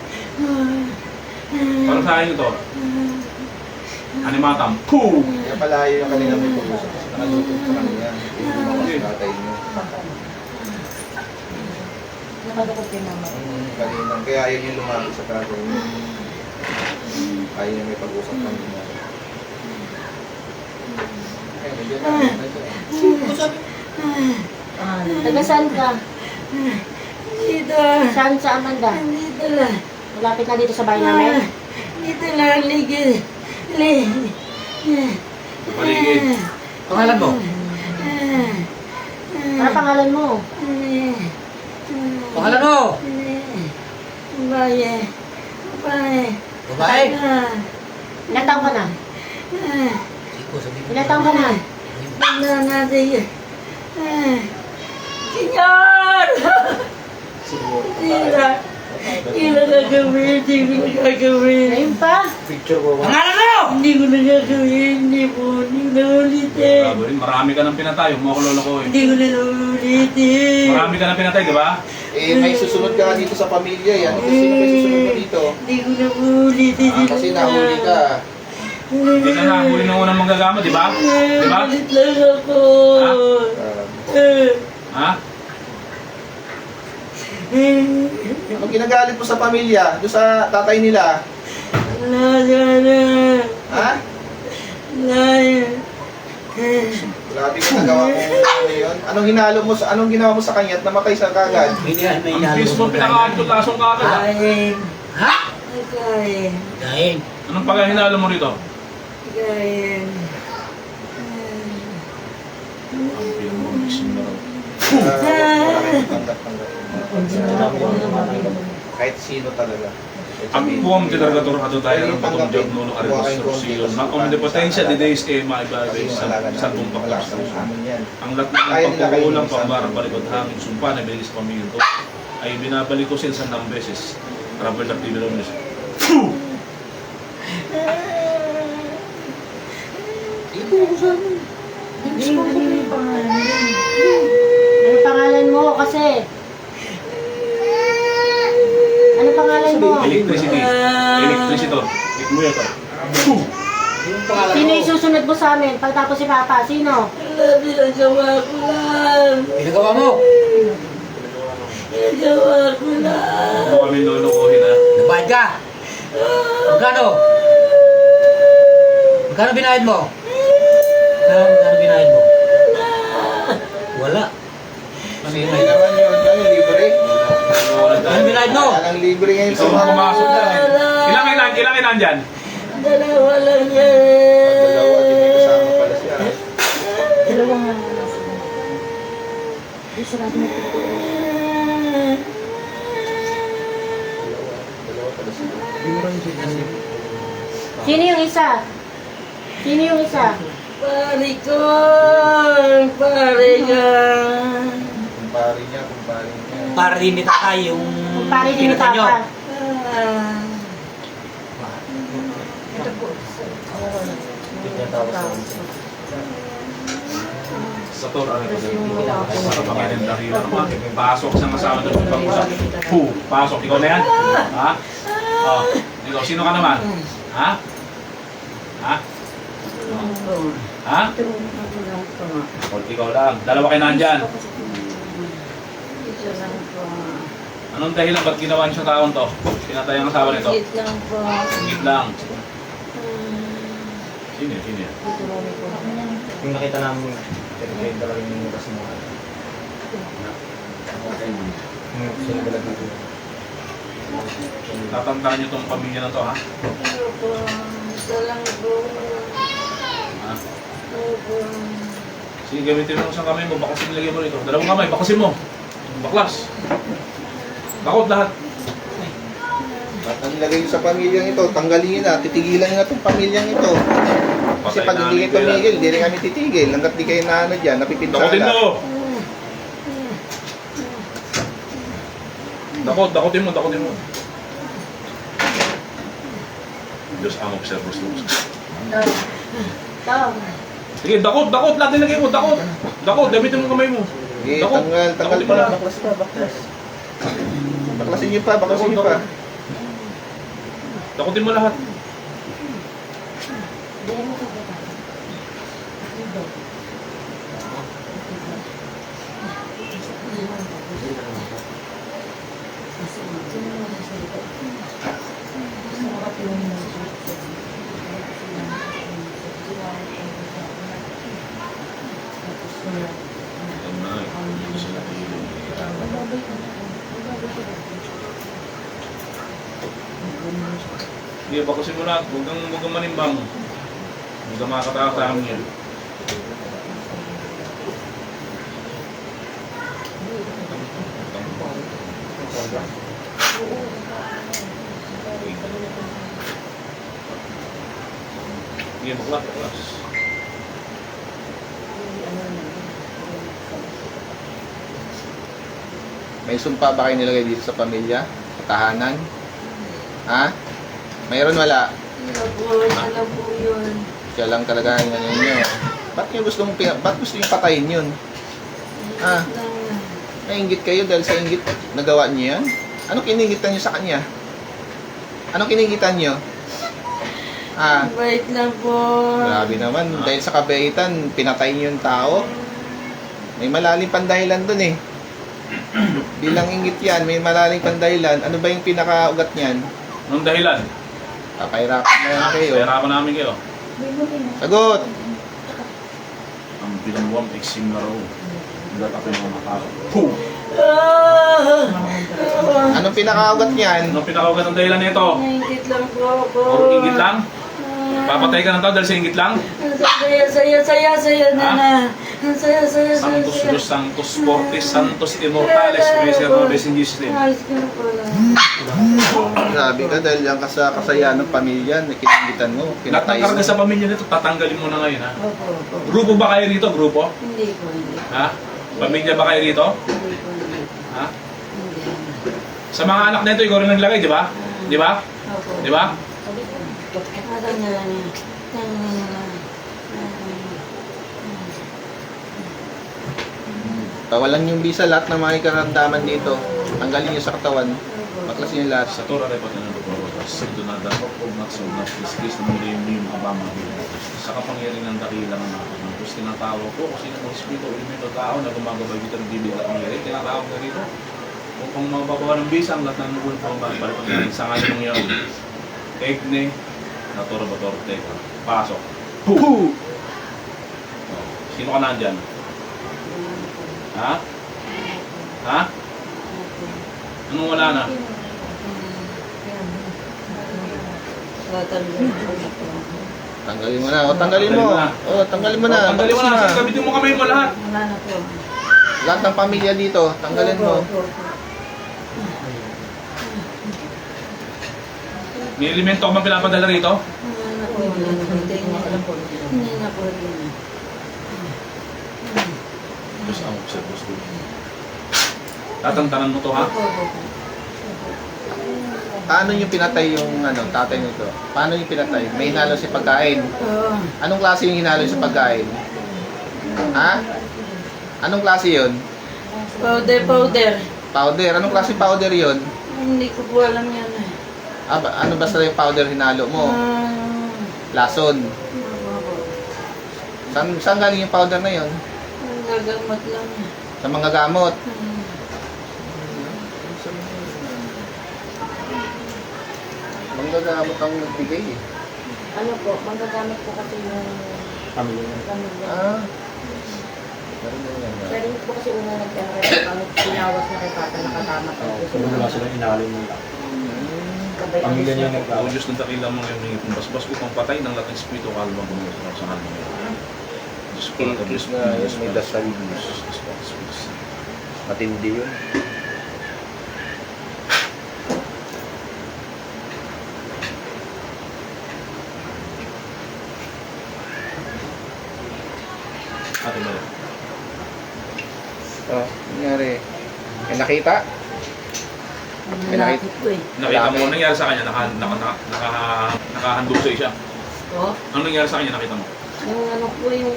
Parusahan nyo to. Animatam. Poo! Kaya pala yun yung kanina may pag-usap. Nakalukog sa kanina. Hindi mo tatay nyo. Nakadukot kay Mama. Kanina. Kaya yun yung lumapit sa tatay nyo. Ayaw niya may pag-usap kanina. Ay, medyo na. Taga saan ka? Dito. Saan sa Amanda? Dito lang. Malapit na dito sa bahay namin? Dito lang. Ligid. Paligid. Pangalan mo? Ano pangalan mo? Pangalan mo? Baye. Baye. Babae? Ilan taong ka na? Ilan taong ka na? Wala natin. Senyor! Sila. Kailan gagawin? Hindi ko na gagawin. Ngayon pa? Picture ko. Pangalan mo? Hindi ko na gagawin. Hindi po. Hindi ko na ulitin. Bago rin, marami ka ng pinatay. Huwag mo ako lolokohin. Hindi ko na ulitin. Marami ka ng pinatay, di ba? Eh, may susunod ka dito sa pamilya yan. Sino may susunod ka dito? Hindi ko na ulitin. Kasi nahuli ka. Hindi ka nahuli ng unang manggagama, di ba? Di ba? Ulit lang ako. Ha? Anong ginagalit mo sa pamilya? Doon sa tatay nila? Wala na. Ha? Wala na. Grabe ka nagawa mo yun. Anong ginawa mo sa kanya at namatay sa kagad? May Ang inalo bis mo pinakaantot lasong kagad. ha? Kain. Ha? Kain. Dahil. Anong pagkahinalo mo rito? Kain. Ang pinamabis mo na raw. Wala kayong tanggap-tanggap. Kahit sino talaga. Ang puwam tinargator ato tayo ng pagkumjog nuno arito sa Rusiyon. Ang omnipotensya di days e maibabay sa tumpang pagkasusun. Ang lahat ng pagkukulang pambarang balikod hangin sumpa na binigay sa pamilya to ay binabalik ko sila sa 6 beses. Travel na pinilom niya. Electricity. Electricity. Hit mo ito. Yung pangalan Sino mo? yung susunod mo sa amin pagtapos si Papa? Sino? Pinagawa ko lang. Ginagawa mo? Pinagawa ko lang. Ano kami lulukuhin ha? Nagbayad ka? Magkano? Magkano binayad mo? Magkano binayad mo? Wala. Hindi naman yun. Ano, libre? Ano binayad mo? Walang libre ngayon sa Ikaw mga ang pumasok dyan. Ilang ilan dyan? Dalawa lang yan. dalawa. Hindi may kasama pala siya. Dalawa nga na sila. Di sarado mo ito. Dalawa pala sila. Sino yung isa? Sino yung isa? Pare ko. Pare ka. Kumpare niya, kumpare niya. Para rin ni tatay yung Pare din ni pinatay nyo. Papa. Sa to, ano ito? Para pakainin dahilan ng aking pasok sa kasama doon sa pag-usap. Pasok. Ikaw na yan? Ha? Oh. Ikaw, sino ka naman? Ha? Ha? Ha? Ikaw lang. Dalawa kayo nandyan. Anong dahilan ba't ginawa niyo sa taon to? Pinatay ang asawa nito? Ingit lang. Sino yun? Sino yun? Yung nakita namin, kayo talaga yung mutas mo. Sinigalag dito. Tatantahan niyo tong pamilya na to, ha? Ha? Sige, gamitin mo sa kamay mo. Bakasin nilagay mo rito. Dalawang kamay, bakasin mo. Baklas. Bakot lahat. At ang nilagay sa pamilyang ito, tanggalin nyo na, titigilan nyo na itong pamilyang ito. Kasi pag hindi kayo tumigil, hindi rin kami titigil. Hanggat di kayo na ano dyan, napipinsala. Dakotin mo! Dakotin mo. Diyos ang observers mo. Sige, dakot, lahat nilagay mo, dakot, gamitin mo kamay mo. Sige, Dakot. tanggal Dakotin pa. mo na. Baklas pa. Baklasin nyo pa. Dakotin mo lahat. Sige, bakusin mo lahat. Huwag kang manimbang. Huwag kang makakatakas sa amin yan. Sige, baklas. May sumpa ba kayo nilagay dito sa pamilya? Sa tahanan? Ha? Mayroon wala? Alam po yun. Siya lang talaga ang ano nyo. Ba't gusto nyo patayin yun? Ah, nainggit kayo dahil sa inggit nagawa niyo yan? Ano kiningitan nyo sa kanya? Ano kiningitan nyo? Ah, Bait lang po. grabe naman. Dahil sa kabaitan, pinatay niyo yung tao. May malalim pang dahilan dun eh. Bilang inggit yan, may malalim pang dahilan. Ano ba yung pinakaugat niyan? Anong dahilan? Papahirapan na yan kayo. Pahirapan namin kayo. Sagot! Ang binuwang eksim na raw. Hanggat ako yung makakap. Anong pinakaugat niyan? Anong pinakaugat ang dahilan nito? Nainggit lang po ako. Puro inggit lang? Papatay ka ng tao dahil sa inggit lang? Saya na. Santos Los Santos Fortis Santos Immortales Crecer Robes in Jesus name. Ayos ka na pala. Grabe ka dahil yan ka sa kasayaan ng pamilya, nakikingitan mo, Lahat ng pinatay karga mo. sa pamilya nito, tatanggalin mo na ngayon, ha? Opo. Grupo ba kayo rito? Grupo? Hindi po. Ha? Pamilya ba kayo rito? Hindi. Ha? Sa mga anak nito, ikaw rin naglagay, di ba? Di ba? Opo. Di ba? Pawalan yung visa lahat ng mga karamdaman dito. Tanggalin nyo sa katawan. Baklasin yung lahat. Sa Torah, repot na Sa dunada ko, ugnat sa ugnat, kiskis na muli yung abama. Sa kapangyarihan ng dakilang natin. Tapos tinatawag ko, kung sino ng espiritu o elemento tao na gumagabay dito ng bibig at pangyarihan, tinatawag na rito. Kung magbabawa ng bisang, lahat ng nubun pa balik pag sa ngayon ng yaw. Egne, natura ba torte, pasok. Puh! Sino ka nandyan? Ha? Ha? Anong wala na? Tanggalin mo na. O, tanggalin mo. O, tanggalin mo na. Tanggalin mo na. Kabitin mo kamay mo lahat. Wala na po. Lahat ng pamilya dito, tanggalin mo. May elemento ka bang pinapadala rito? Wala na po. Wala na po. Hindi na po. Diyos ang observos ko. Tatantanan mo to ha? Paano yung pinatay yung tatay nito? Paano yung pinatay? May hinalo sa pagkain. Anong klase yung hinalo sa pagkain? Ha? Anong klase yun? Powder. Powder. Anong klase powder yun? Hindi ko po alam yan. Ano basta yung powder hinalo mo? Lason. Saan galing yung powder na yun? Gagamot lang. Sa mga gamot. Mga gamot ang nagbigay eh. Ano po, magagamit po kasi yung Pamilya. pamilya. Meron na yan. Pero hindi po kasi una nagkakaroon kami tinawas na kay Pata nakatama po. Kung wala silang inalin mo lang. Pamilya niya O nagkakaroon. Diyos ng dakilang mga yung kung basbas ko pang patay ng lahat ng espiritu kalbang kumusarap sa kanila ngayon. Diyos ko na Kinikis na yun, may dasal. Matindi yun. Ate mo. Oh, nangyari. May nakita? May nakita. po eh. Nakita mo, anong nangyari sa kanya? Nakahandog sa siya. Oh, Anong nangyari sa kanya? Nakita mo? Yung ano po yung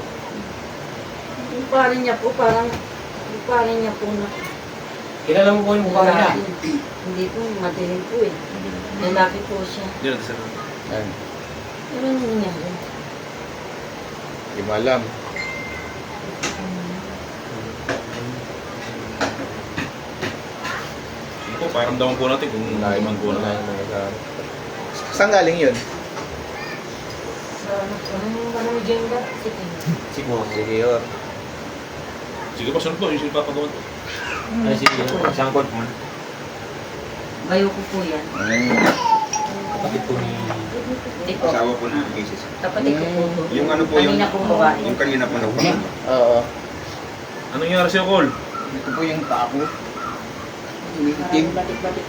pare niya po parang yung pare niya po na Kilala mo po yung mukha niya. hindi po madilim po eh. Lalaki po siya. Hindi natin sir. Ayun. Ano nangyari? Hindi mo alam. Ito, paramdaman po natin kung naman po na. Saan galing yun? Parang Jenga. Sige. Siguro. Sige yun. Sige pa, sunod po. Yung sila papagawa to. Ay, sige. Isang court mo. bayo ko po yan. Kapit po ni... Hindi po. Asawa po ng cases. Kapatid ko po to. Yung ano po yung... Kanina pong babae. Yung kanina po na Oo. Anong nangyari sa'yo, Cole? Ito po yung paa ko. Umiitim. Batik-batik.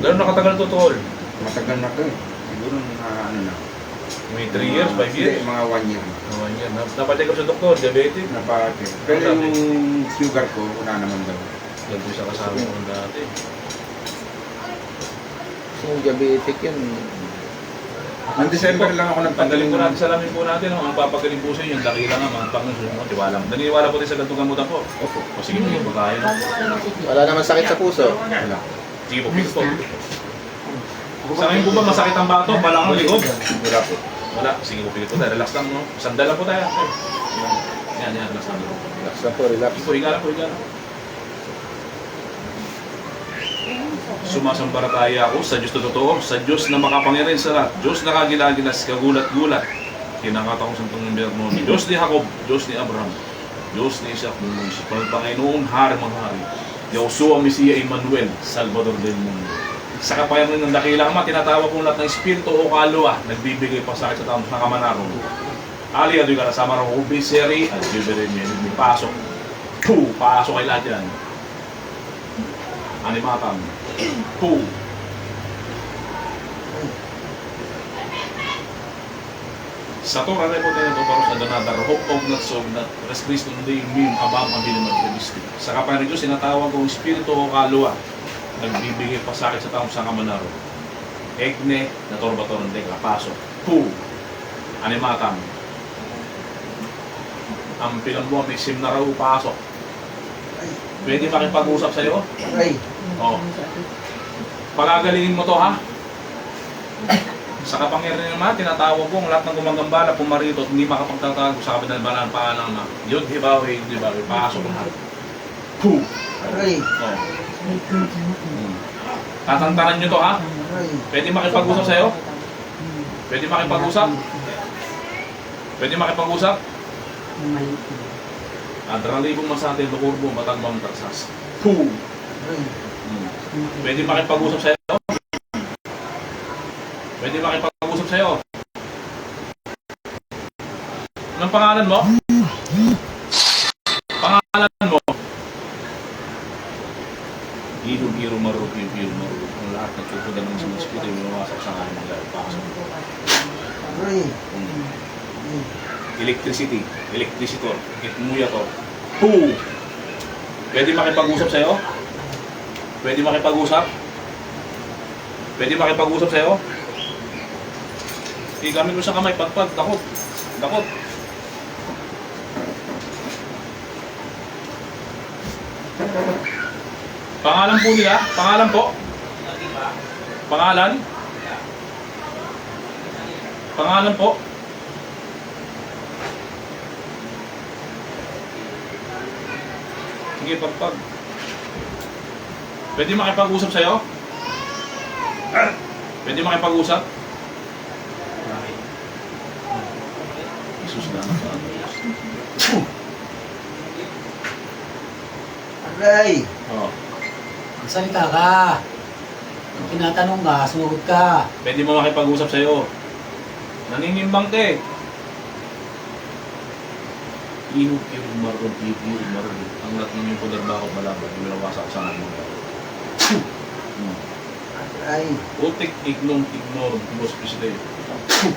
Gano'n nakatagal to, Cole? Matagal na to eh. Siguro ano na. May 3 years, 5 years? Hindi, mga 1 year na. Oh, yan. Napacheck up sa doktor, diabetic. Napaka-check. Pero yung sugar ko, wala naman daw. Yan po sa kasama ko dati. Yung diabetic yun. Noong December lang ako Tanggalin nagpagaling po natin, salamin po natin. Ang papagaling po sa inyo, yung dakila nga, mga Panginoon. No? Tiwala mo. Naniniwala po tayo sa gantong gamutan po. Opo. O sige po, yung pagkain. Wala naman sakit sa puso. Wala. Sige po, pito po. Sa ngayon po ba masakit ang bato? Palang ang likod? Wala po. Wala. Sige po, pito. Relax lang, no? Sandala po tayo. Yan, relax lang. Relax na po, relax. Ito, higa lang po, higa lang. Sumasambarataya ako sa Diyos na totoo, sa Diyos na makapangyarihan sa lahat, Diyos na kagilagilas, kagulat-gulat, kinakatang santong numero ni Diyos ni Jacob, Diyos ni Abraham, Diyos ni Isaac, Moses, Panginoon, Hari mga hari, Yahusua, Mesiya, Emmanuel, Salvador del mundo. Sa kapayanan ng dakilang Ama, tinatawag po lahat ng espiritu o kaluluwa, nagbibigay pa sa akin sa taong nakamanarong. Ali, adoy ka na sa marang ubiseri, at bibiri may pasok. Puh! Pasok kay lahat yan. Animatam. Puh! Sa Torah na po tayo ito para sa another hope of not so not res Christo hindi mim abam ang binamagdabistik. Sa kapayanan ng Diyos, sinatawag kong espiritu o kaluluwa, nagbibigay pa sa akin sa taong sakamanaro. Egne, natorba-toron, teka, pasok. Puh! Animatam. Ang pinambuha, may sim na raw, pasok. Pwede makipag-usap sa'yo? Ay. Oo. Pagagalingin mo to, ha? Sa kapangyarihan ng mga, tinatawag ko ang lahat ng gumagambala, pumarito at hindi makapagtatago sa kapitan balang pangalan na yun, hibawi, pasok na. Puh! Aray. Oh. Tatantanan nyo to ha? Aray. Pwede makipag-usap sa'yo? Pwede makipag-usap? Pwede makipag-usap? Adralibong masate, lukurbo, matagbang tarsas. Puh! Aray. Pwede makipag-usap sa'yo? Pwede makipag-usap sa'yo? Anong pangalan mo? Pangalan mo? Hiro marurok, hiro marurok. Ang lahat na tutudan ng sinispito yung lumasak sa kanya ng pasok. Aray. Electricity, electricitor, itmuya to. Puh! Pwede makipag-usap sa'yo? Pwede makipag-usap? Pwede makipag-usap sa'yo? Gamit mo sa kamay, pagpag, takot. Takot. Pangalan po nila? Pangalan po? Pangalan? Pangalan po? Sige, pagpag. Pwede makipag-usap sa'yo? Pwede makipag-usap? Jesus na naman. Aray. Oh. Salita ka. Kung tinatanong ka, sumagot ka. Pwede mo makipag-usap sa'yo. Naninimbang ka eh. Ihog, marunong, ihog, marunong. Ang lahat ninyong poder ba ako malaban, nilawasak sa akin mga tao. Aray. Utik, ignore, most president. Aray.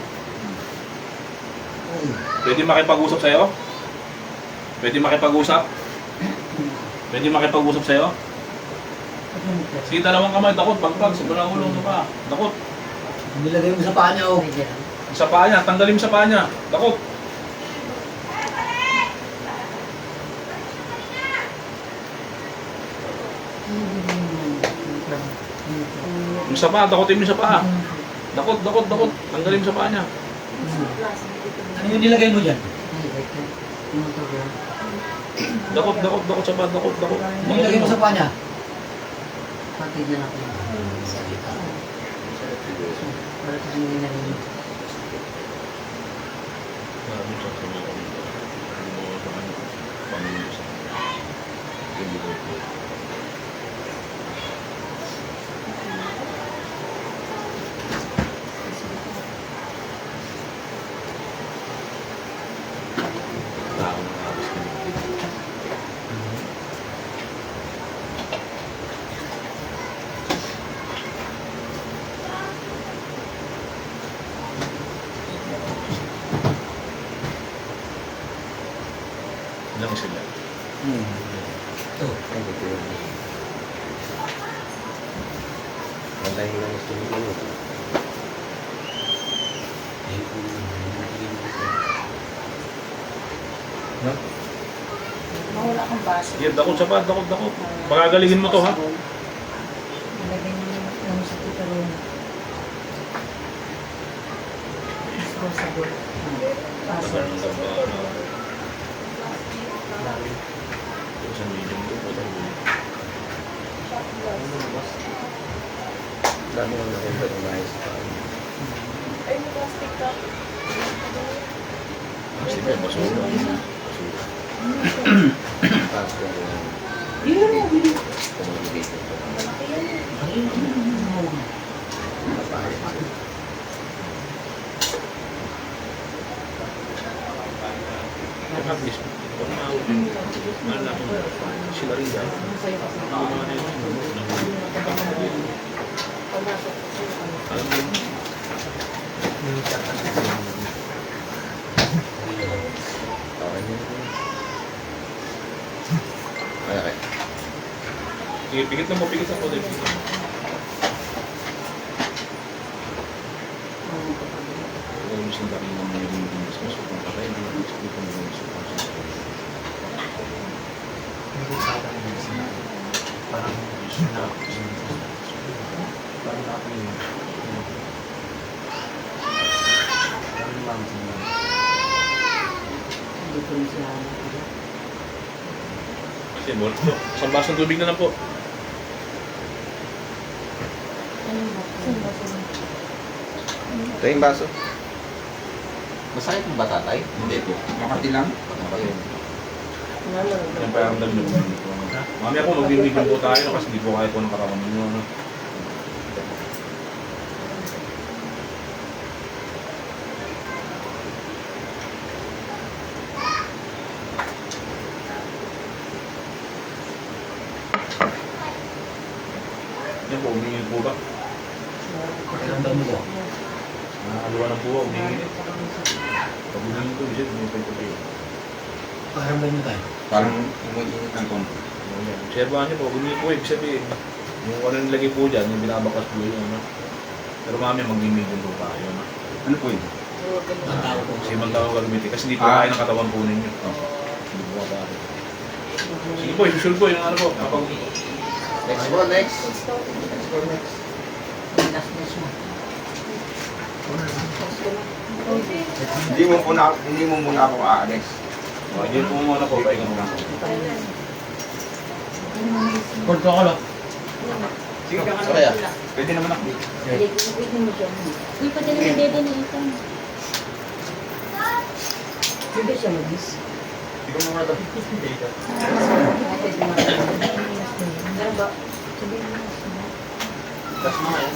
Pwede makipag-usap sa'yo? Pwede makipag-usap? Pwede makipag-usap sa'yo? Sige, dalawang kamay, dakot, pagpag, sa balang ulong na pa. Dakot. Nilagay mo sa paa niya, oh. Sa paa niya, tanggalin mo sa paa niya. Dakot. Yung sa paa, dakotin mo sa paa. Dakot. Tanggalin mo sa paa niya. Ano yung nilagay mo dyan? Dakot sa paa, dakot. Ano yung nilagay mo sa paa niya? Patigyan ako. Salita. Para sa hindi na rin. Ilang sila? Ito. Mawala kang baso. Sige, dakot sa paa, dakot. Pagagalingin mo to ha. Nilagay mo yung sa titaron. Disposable. Paso. Dami ng nakita ng mais pa. Ay, may plastic ka. Sige, basura. Tapos yung communication ko. At least, malaki na sila rin dahil. Alam mo, Okay. sige, pikit lang mo. Pikit lang mo. Kung gusto na rin naman yung mas masukang patay, hindi naman gusto kong masukang sa Simbol po. Isang basong tubig na lang po. Ito yung baso. Masakit mo ba, tatay? Hindi po. Makati lang. Yung paramdam nyo. Mamaya po magbibigyan po tayo kasi hindi po kaya po ng katawan nyo. No? Yan po, umingin po ba? Pakiramdam mo ba? Nakaluwa ng buwa, umingin. Pag umingin po, isip, umingin po kayo. Pakiramdam mo tayo. Parang umuinit ng konti. Obserbahan niyo po, umingin po, ibig sabihin. Yung ano nilagay po dyan, yung binabakas po yun. No? Pero mamaya mag-imigin po tayo. No? Ano po yun? Ang tao ko. Kasi ibang tao gagamitin. Kasi hindi po kaya ng katawan po ninyo. Hindi po kaya. Sige po, isusul po yung ano po. Kapag Next po, next. Next po, next. Nasnas mo. Hindi mo muna ako aalis. hindi po muna po, pahinga mo lang. Korto ko lang. Sige ka So, kaya. Pwede naman ako. Uy, pati naman dede na ito. Hindi siya magis. Sige mo muna ito. Ano ba? Sabihin mo. Tapos mga yan.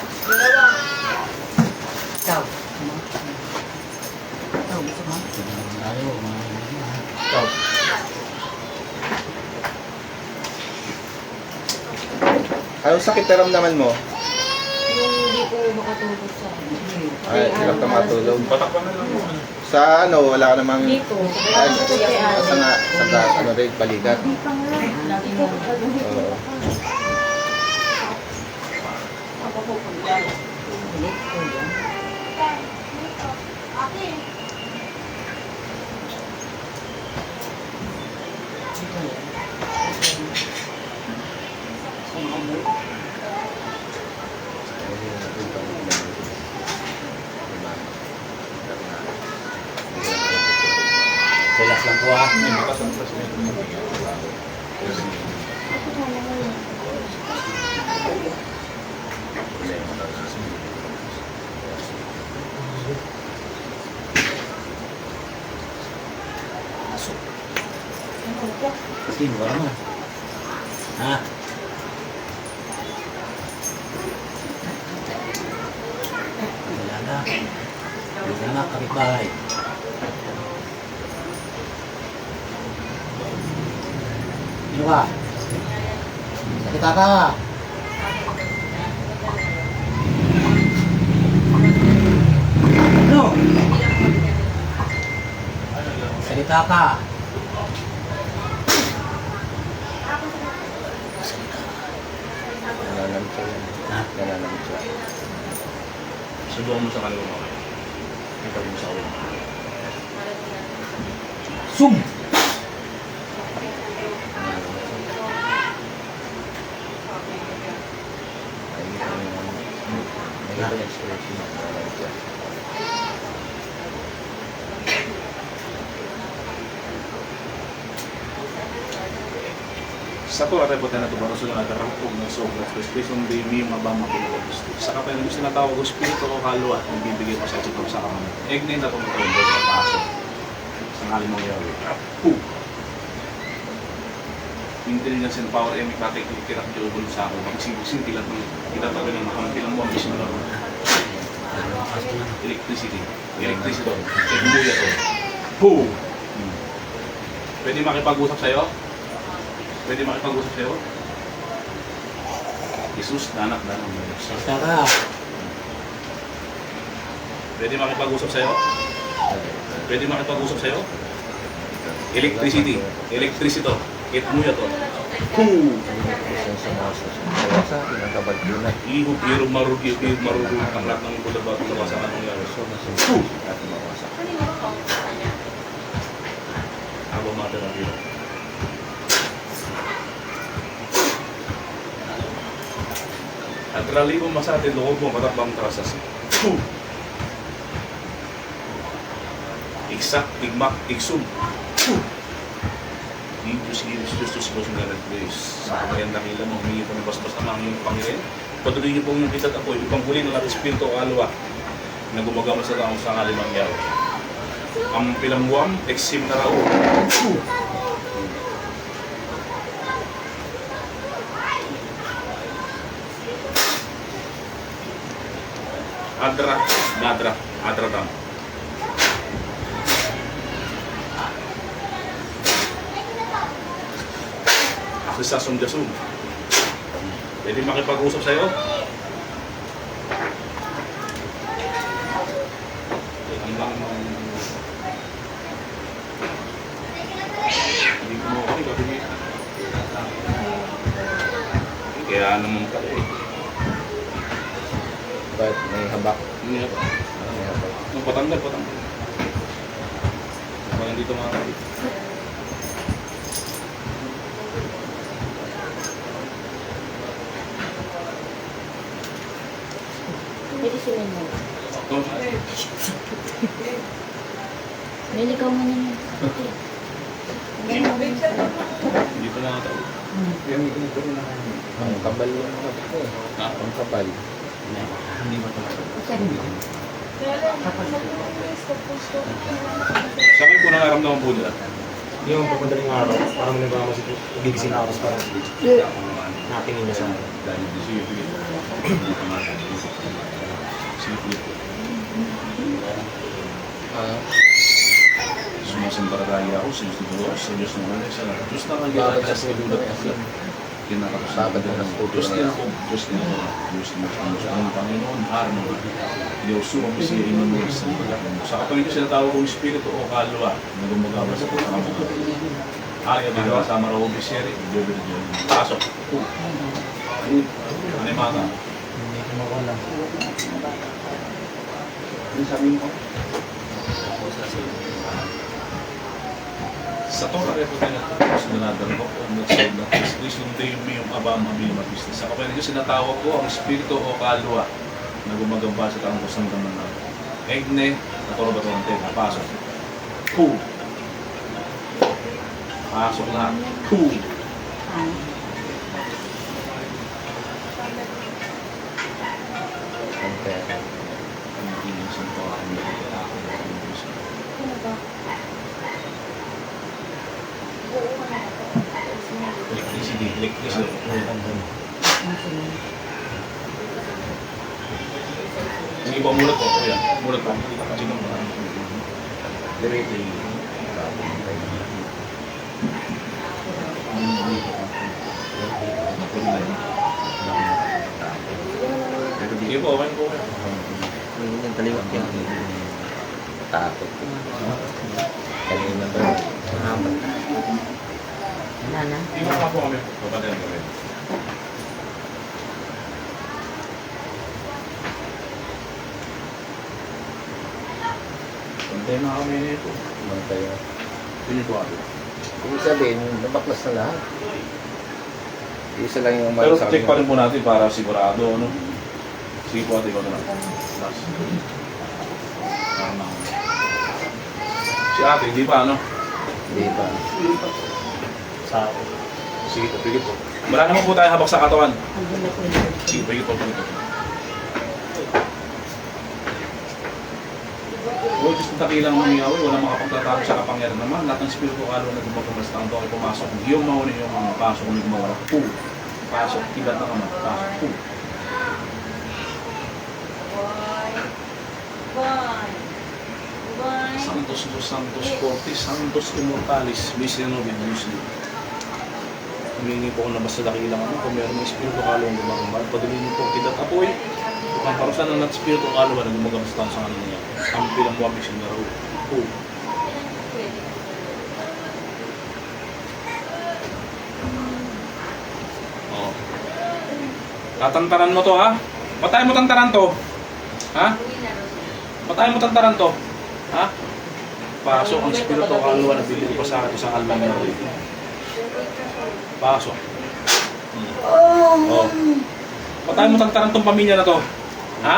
Ikaw. Ikaw, gusto mo? Tayo, mga Ikaw. Anong sakit na ramdaman mo? Yung hindi ko makatulog sa Ay, hirap ka matulog. Patakpan na lang po. Sa ano, wala ka namang... dito. Ay, sa nga, ano rin, balikat. Lagi mo. Oo. Ulit ko yan. Ito yan. Relax lang po ha. May bakas ang presidente mo. Sino ka naman? Ha? Wala na. Wala na, kapitbahay. Sino ka? Salita ka! Ano? Salita ka! Nalalamig siya yan. Ha? Nalalamig siya. Subukan mo sa kanila mo. Ikaw mo sa ulo. Zoom! Nakikita yung expression. Nalalamig siya. Satu atay po tayo na ito para sa mga karapog ng sobra. Especially di mi mabama pinag-gusto. Sa kapay na gusto na tawag ko spirito o kalwa. Nagbibigay pa sa ito sa kamay. Egnin na itong ito. Sa paso. Sa ngalim mong yawi. Apu! Intelligence and power ay may kakikirak diubol sa ako. Magsing-sing tilat ng kitatabi ng makamatilang mo ang isip na electricity. Electricity. Teknoloya to. Boom! Pwede makipag-usap sa'yo? Pwede makipag-usap sa'yo? Jesus, danak. Salita ka! Pwede makipag-usap sa'yo? Pwede makipag-usap sa'yo? Electricity. Electricity to. Ketmuya to. Poo! Sa mga sa pinagkabad yun na. Ihop, hirop, marugip, ang lahat ng kulabat ng lawasan na nangyari. So, at mawasak. Ako matira dito. At rally mo masate, loob mo, matabang trasas. Poo! Iksak, igmak, iksum. Poo! Diyos Kristus po sa Galat Grace. Sa kanyang dakila mo, humingi po ng basbas na mga iyong Panginoon. Patuloy niyo po yung kita at apoy upang huli ng lahat espiritu o kalwa na gumagama sa taong sangali mangyari. Ang pilambuam, eksim na rao. Adra tam. Krisasum jasum. Pwede makipag-usap sa'yo? Hindi ko mo kami gagawin. Kaya naman pala eh. But may habak. Hindi na ba? May habak. Patanggal. Parang dito mga kapit. Pwede sila mo. Ito. Niligaw mo na yun. Dito mga tao. Ang kabal yung habak ko eh. Ha? Ang kabal. Hindi ba ito? Sa akin po nangaramdaman po nila. Yung pagmadaling araw, parang nagmamasik, gigising na ako, parang natingin niya sa akin. Sumasambarataya ako sa Diyos ng Diyos, sa Diyos ng Diyos, sa Diyos na nagyayari sa sinulat ko. Kinakapasabad ng Diyos din ako, Diyos din ako, Diyos din ako, Diyos ng Panginoon, Arno, Diyos ang misiri ng mga sa kapangin ko sinatawag kong Espiritu o kalwa na gumagawa sa pagkakamang. Ari ang mga kasama raw biseri, pasok. Ano yung mga? Hindi ko mawala. Yung sabihin ko, Sa Torah ito tayo sinanadal ko kung nagsabi na Kristo yung day yung abang mabili mabisnes. Sa kapatid ko sinatawag ko ang Espiritu o kalwa na gumagamba sa taong kusang gaman na Egne, na Torah ba ito ang teka? Pasok. Puh! Pasok lahat. Puh! Ang pera. Ang tingin sa Torah ang Ano ba? electricity. Sige po, mulat po. Kuya, mulat po. Sino mo? Diretso. Sige po, okay po. Yung taliwak yan. Takot ko. Kanina ba? Mahamat. Wala na. Hindi mo po kami. Papatay na kami. Pantay na kami nito. Mantay. Pinituado. Kung sabihin, nabaklas na lahat. Isa lang yung Pero sa check pa rin po natin para sigurado, ano? Sige po, ate, ikaw na lang. Last. Si ate, hindi pa, ano? Hindi pa. Sa akin. Sige po, pigit po. Wala naman po tayo habak sa katawan. Sige, pigit po, pigit po. O, Diyos ng takilang umiyawi, wala makapagtatago sa kapangyarihan naman. Lahat ng spirito kalo na gumagamalas na ay pumasok. Yung mauna yung mga pasok kung gumawala. Pum! Pasok, kibat na naman. Pasok, pum! Santos Dos Santos Fortis, Santos Immortalis, Miseno Vidusli. Humingi po ako na basta dakilang ano, kung meron ng espiritu kalong gumagamal, paduloy niyo po kidat apoy. Kung parusan ng espiritu kalong na gumagamal sa taong sangalan niya. Ang pilang wabis yung naraw. Pum! Oh. Tatantaran mo to ha? Patay mo tantaran to. Ha? Patay mo tantaran to. Ha? Pasok ang espiritu kaluluwa na bili ko pa sa akin sa kalman niya. Pasok. Oh. Patay mo tantaran tong pamilya na to. Ha?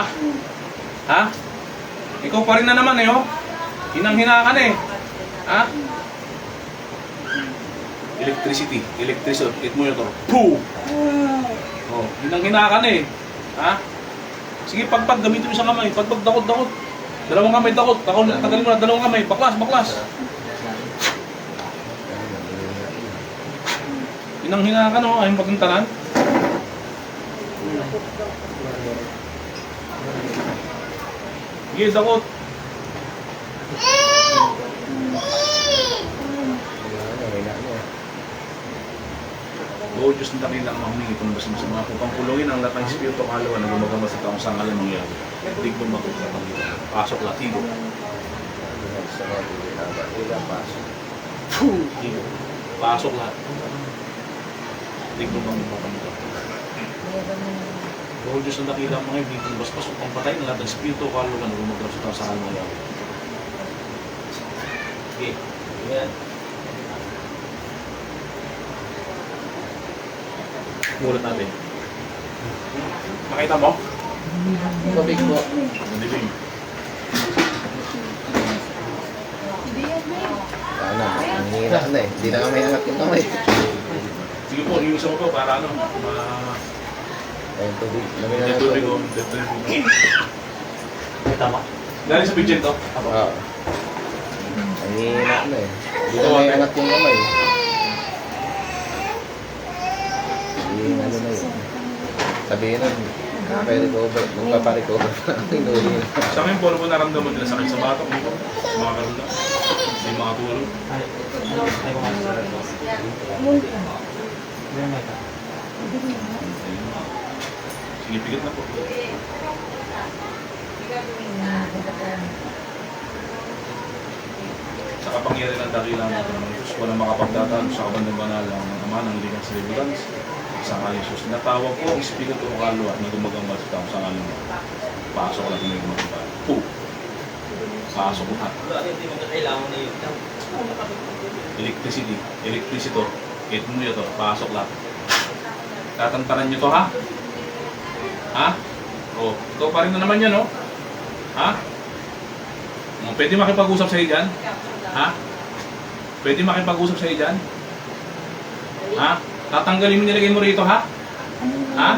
Ha? Ikaw pa rin na naman eh oh. Hinang-hina ka na eh. Ha? Electricity. Electricity. Hit mo yun to. Poo! Oh, yun ang hinakan eh. Ha? Sige, pagpag, gamitin mo sa kamay. Pagpag, dakot. Dalawang kamay, dakot. Tagalin mo na, dalawang kamay. Baklas. Yun ang hinakan oh, ayun paguntalan. Sige, dakot. O Diyos na takin ang mahumingi kung basta sa mga kupang kulungin ang lahat ng espiritu kalawa na gumagama sa taong sangalan ng iyan. Hindi ko makukapang ito. Pasok latigo. Tigo. Pasok lahat. Hindi ko makukapang ito. O Diyos na takin ang mga hindi kung basta upang patay ng lahat ng espiritu kalawa na gumagama sa taong sangalan ng iyan. Okay. Ayan. Mulat natin. Nakita mo? Tubig po. Dilim. Ano, nanghihina ka na eh. Hindi na kami angat yung kamay. Sige po, iusan mo po para ano, Ayun, tubig. Lamig na ng tubig tubig. o, Tama. galing sa pidget to. Oo. Nanghihina ka na eh. Hindi na may angat yung kamay. Hindi ano na yun. Sabihin nun, nakaka-recover. Magpaparecover pa ang inuwi na. Sa akin po, ano po naramdaman nila sakit sa batok dito? Sa mga karula? May mga tulog? Ay, kumakas sa ito. Meron na ito. Sige, pigit na po. Sa kapangyarihan ng dakilang ng Diyos, walang makapagdatan sa kabandang banal ng Ama ng ligang sa libutan. Sa ngalan ni Jesus, natawag ko ang espiritu o kalwa na gumagambal sa taong sa ngalan mo. Pasok lang yung gumagambal. Pasok lahat. Electricity. Hit mo yun to. Pasok lahat. Tatantaran nyo to ha? Ha? O, ikaw pa rin na naman yan o. Ha? Pwede makipag-usap sa'yo dyan? Ha? Pwede makipag-usap sa'yo dyan? Ha? Tatanggalin mo nilagay mo rito ha? Ha?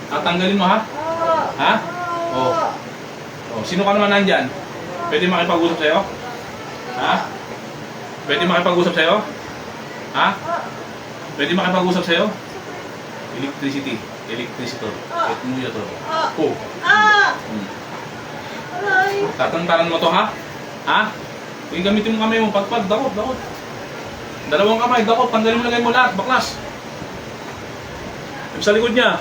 Tatanggalin mo ha? Ha? O, sino ka naman nandyan? Pwede makipag-usap sa'yo? Ha? Pwede makipag-usap sa'yo? Ha? Pwede makipag-usap sa'yo? Electricity. Hit mo yun to. Tatantaran mo to ha? Ha? Kung gamitin mo kamay mo, pagpag, dakot. Dalawang kamay, dakot, tanggalin mo lagay mo lahat, baklas. Sa likod niya.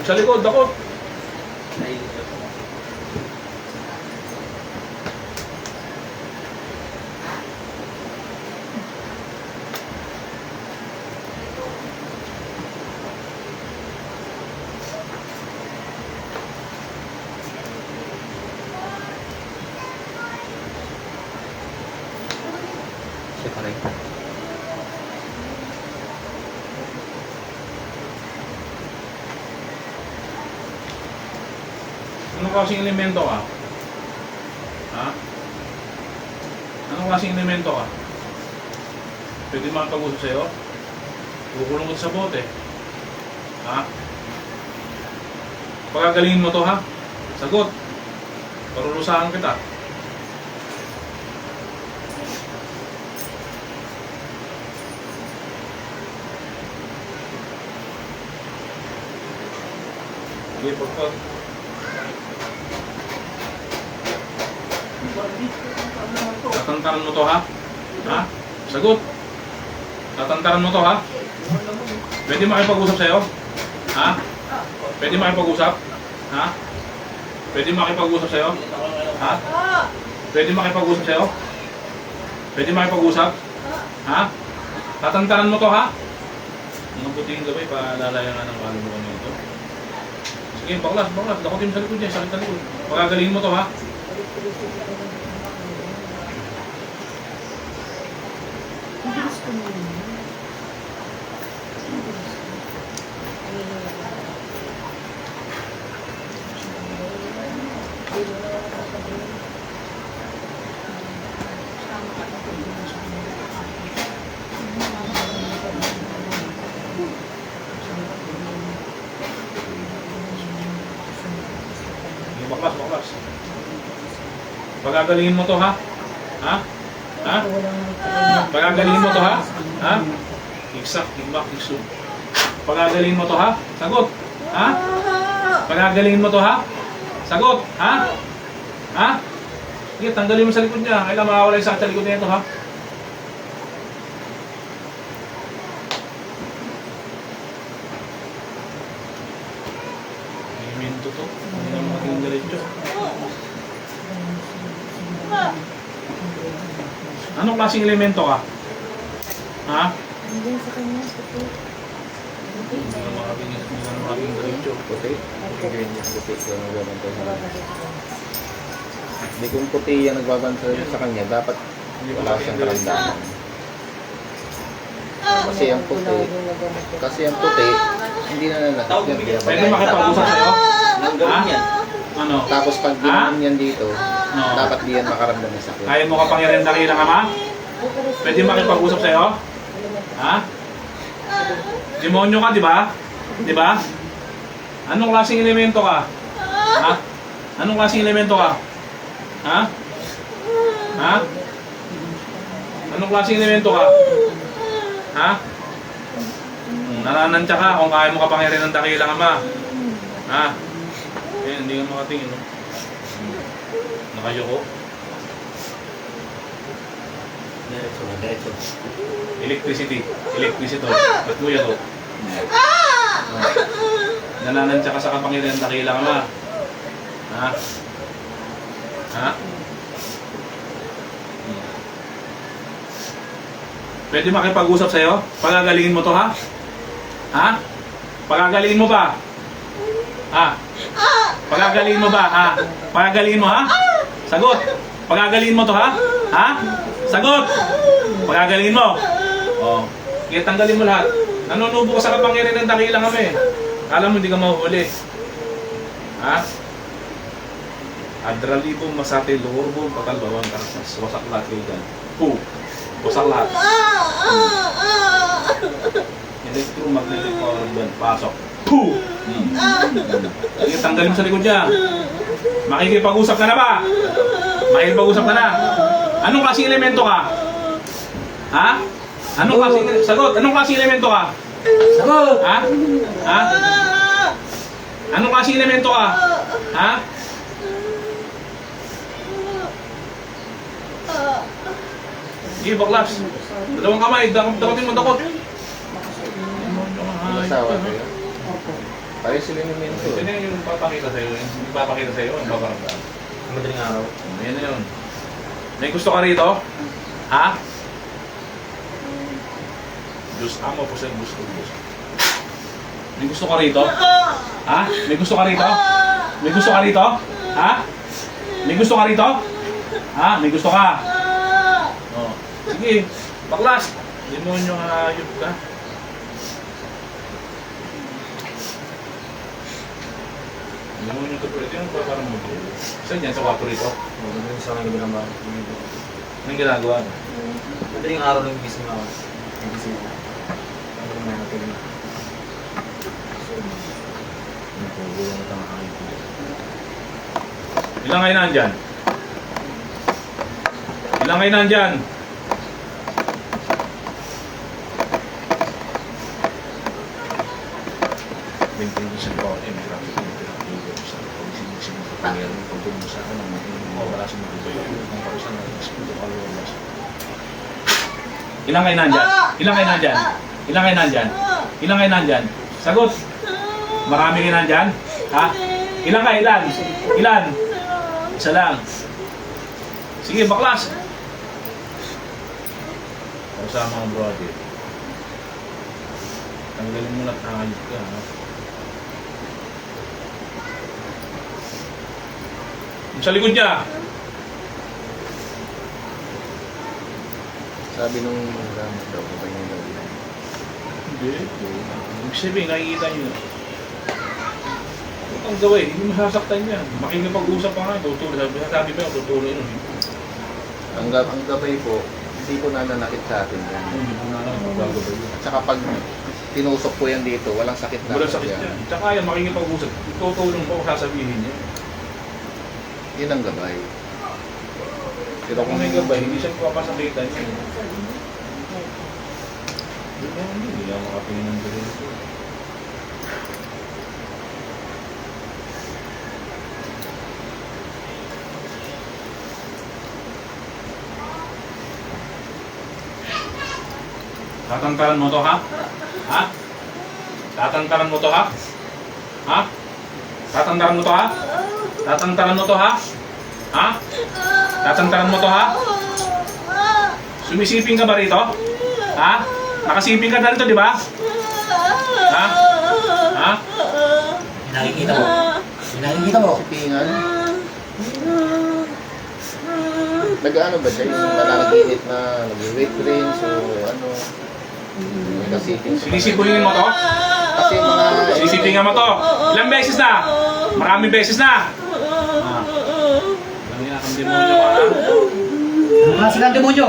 Sa likod, dakot. Separate. Anong klaseng elemento ka? Ha? Anong klaseng elemento ka? Pwede makapag-usap sa'yo? Kukulong ko sa bote. Ha? Pagagalingin mo to ha? Sagot. Parulusahan kita. Sige, pagpag. Tatantaran mo to ha? Ha? Sagot. Tatantaran mo to ha? Pwede makipag-usap sa'yo? Ha? Pwede makipag-usap? Ha? Pwede makipag-usap sa'yo? Ha? Pwede makipag-usap sa'yo? Pwede makipag-usap? Ha? Tatantaran mo to ha? Mga puting gabay, paalalayan nga ng kaluluwa mo ito. Sige, baklas. Dakotin mo sa likod niya, sakit na likod. Pagagalingin mo to ha? Pagagalingin mo to, ha? Ha? Ha? Walang nagtagal. Pagagalingin mo to, ha? Ha? Iksak, imbak, iksub. Pagagalingin mo to, ha? Sagot. Ha? Pagagalingin mo to, ha? Sagot. Ha? Ha? Sige, tanggalin mo sa likod niya. Kailangan makawala yung sakit sa likod niya ito, ha? Elemento to. Hindi na magiging diretso. Anong klaseng elemento ka? Ha? Hindi sa kanya. Puti. Hindi na makaging diretso. Puti. Puti ko nagbabantay sa kanya. Hindi kung puti yung nagbabantay sa kanya, dapat wala siyang karamdaman. Kasi ang puti, hindi na nanakit yan. Pwede makipag-usap sa'yo? Ha? Ano? Tapos pag ginanon yan dito, No. dapat di yan makaramdam ng sakit. Kaya mo kapangyarihan dakilang ama? Pwede makipag-usap sa'yo? Ha? Demonyo ka, di ba? Di ba? Anong klaseng elemento ka? Ha? Anong klaseng elemento ka? Ha? Ha? Anong klaseng elemento ka? Ha? Nananantya ka kung kaya mo kapangyarihan ng dakilang ama. Ha? Eh, hindi ka makatingin, no? Nakayoko. Diretso. Electricity. Electricity. Ba't mo yan, oh? Nananantya ka sa kapangyarihan ng dakilang ama. Ha? Ha? Pwede makipag-usap sa'yo? Pagagalingin mo to, ha? Ha? Pagagalingin mo ba? Ha? Pagagalingin mo ba? Ha? Pagagalingin mo, ha? Sagot! Pagagalingin mo to, ha? Ha? Sagot! Pagagalingin mo! Oh. Kaya tanggalin mo lahat. Nanunubo ka sa kapangyarihan ng dakilang kami. Alam mo, hindi ka mahuhuli. Ha? Adralibo, masate, lorbo, patalbawang, karasas. Wasak lahat kayo dyan. Wasak lahat. Electromagnetic power band. Pasok. Sige, tanggalin mo sa likod niya. Makikipag-usap ka na ba? Makikipag-usap ka na. Anong klaseng elemento ka? Ha? Anong klaseng sagot? Anong klaseng elemento ka? Sagot! Ha? Ha? Anong klaseng elemento ka? Ha? Sige, baklaps. Dalawang kamay, dakotin mo, dakot. Mag-asawa kayo? Pareho sila ng mento. Ito na yung papakita sa'yo. Yung papakita sa'yo, ang babaramdam. Ang madaling araw. Ayan na yun. May gusto ka rito? Ha? Diyos amo po sa'yo, gusto. May gusto ka rito? Ha? May gusto ka rito? May gusto ka rito? Ha? May gusto ka rito? Ha? May gusto ka? Oh. Sige, baklas. Demonyo nga ayun ka. Demonyo ka pwede yung parang mo. Saan yan? Sa kwarto rito? Madaling sa akin gabi ng bahay. Anong ginagawa? Madaling araw lang gising ako. Gising ako. Ang mga natulog. Nagpagulong ito ang aking po. Ilang kayo nandyan? Ilang kayo nandyan? Sa bawat traffic ng pinakaligo sa pag-ising ng pangyayari pagtulong sa akin ng mawala sa mga iba yung karusan ng espiritu kaluluwas. Ilang kayo nandyan? Ilang kayo nandyan? Ilang kayo nandyan? Ilang kayo nandyan? Sagot! Marami kayo nandyan? Ha? Ilang kayo? Ilan? Ilan? Isa lang. Sige, baklas! Kasama ang brother. Tanggalin mo na tangayot ka, ha? Sa likod niya. Sabi nung gamit daw, kapag niya daw. Hindi. Ibig sabihin, nakikita niyo. Huwag kang gawin, hindi masasaktan yan. Makikipag-usap pa nga, tutulog. Sabi ba, tutulog yun. Ang gabay po, hindi po nananakit sa atin yan. Hindi po na lang, magagabay yun. At saka pag tinusok po yan dito, walang sakit na. Walang sakit yan. Tsaka yan, makikipag-usap. Tutulong po, sasabihin niya. Yun ang gabay. Pero kung may gabay, hindi siya papasakitan niya. Hindi ako makapingin ng dito. Tatantaran mo to, ha? Ha? Tatantaran mo to, ha? Ha? Tatantaran mo to, ha? Tatantaran mo to, ha? Ha? Tatantaran mo to, ha? Sumisiping ka ba rito? Ha? Nakasiping ka na rito, di ba? Ha? Ha? Nakikita mo. Nakikita mo. Sipingan. Nag-ano ba siya? Yung nananaginip na nag-weight range o ano? Nag-siping. Sinisipingin mo to? Kasi mga... Sinisipingan mo to? Ilang beses na? Maraming beses na? Ah. Ilang yan ang demonyo ka, ha? Anong klase ng demonyo?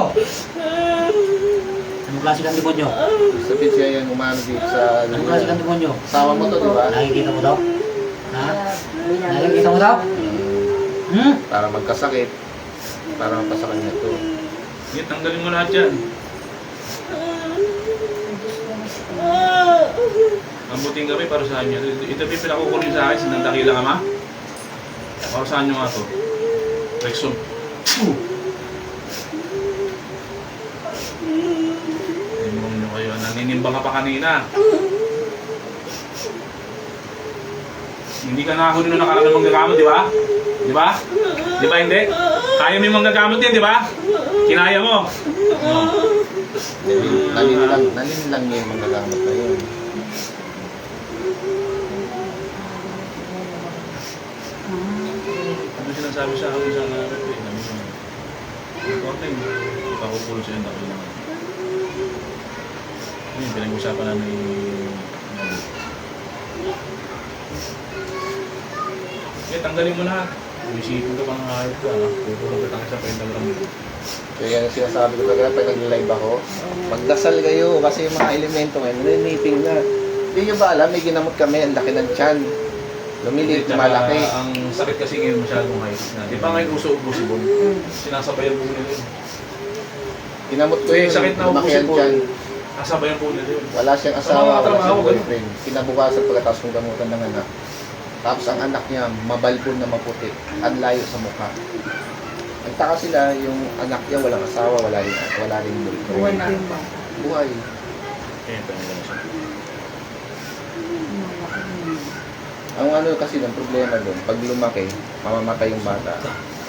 Anong klase ng demonyo? Sabihin siya yan umano dito sa... Anong klase ng demonyo? Asawa mo to, di ba? Nakikita mo daw? Ha? Nakikita mo daw? Hmm? Para magkasakit. Para magkasakit niya to. Sige, tanggalin mo lahat yan. Ang buting gabi para sa inyo. Ito yung pinakukunin sa akin, sinandakila ka ma? Para saan nyo nga to? Rexon. Inimong nyo kayo. Naninimba ka pa kanina. Hindi ka nakahuli nung nakaraan ng manggagamot, di ba? Di ba? Di ba hindi? Kaya mo yung manggagamot yan, di ba? Kinaya mo. Nalinlang niya yung mga gamot na yun. Ano sinasabi sa akin isang rep eh? Namin mo. Important, ipakukulong sa'yo ang dakila. Ayun, pinag-usapan namin tanggalin mo lahat. Isipin ka pang hayop ka, ha? Kukulong ka sa pentagram. So yan ang sinasabi ko talaga pag nag-live ako. Magdasal kayo kasi yung mga elemento ngayon, naniniping na. Hindi nyo ba alam, may ginamot kami, ang laki ng tiyan. Lumiliit, malaki. Ang sakit kasi ngayon masyadong high na. Di ba ngayon uso-ubo si Bon? Sinasabayan po nila yun. Ginamot ko Yung yun, sakit na ubo lumaki si ang Bon. tiyan. Kasabayan po nila yun. Wala siyang Sa asawa, mga wala trabaho, siyang ganun. boyfriend. Kinabukasan pagkatapos kong gamutan ng anak. Tapos ang anak niya, mabalbon na maputi. Ang layo sa mukha. Ang taka sila, yung anak niya walang asawa, wala rin boyfriend. Buhay. Kaya ito nila siya. Ang ano kasi ng problema doon, pag lumaki, mamamatay yung bata,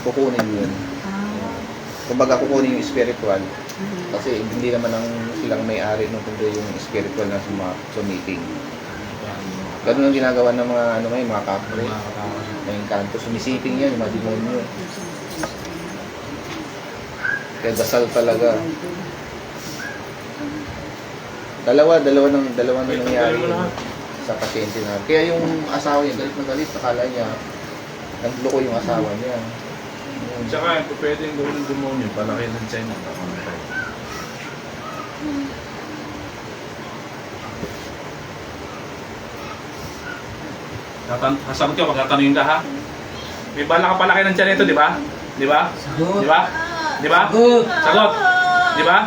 kukunin yun. Kumbaga kukunin yung spiritual. Kasi hindi naman ang silang may-ari nung kundi yung spiritual na sumiting. Ganun ang ginagawa ng mga ano ngayon, mga kapre. May kanto, sumisiping yan, yung mga demonyo. Kaya dasal talaga. Dalawa na nangyari sa pasyente na. Kaya yung asawa niya, galit na galit, akala niya, nagloko yung asawa niya. Tsaka ito pwedeng gawin ng demonyo, palaki ng China. Sasagot ka, magtatanungin ka ha? May bala ka palaki ng tiyan ito, di ba? Di ba? Di ba? Di ba? Sagot! Di ba?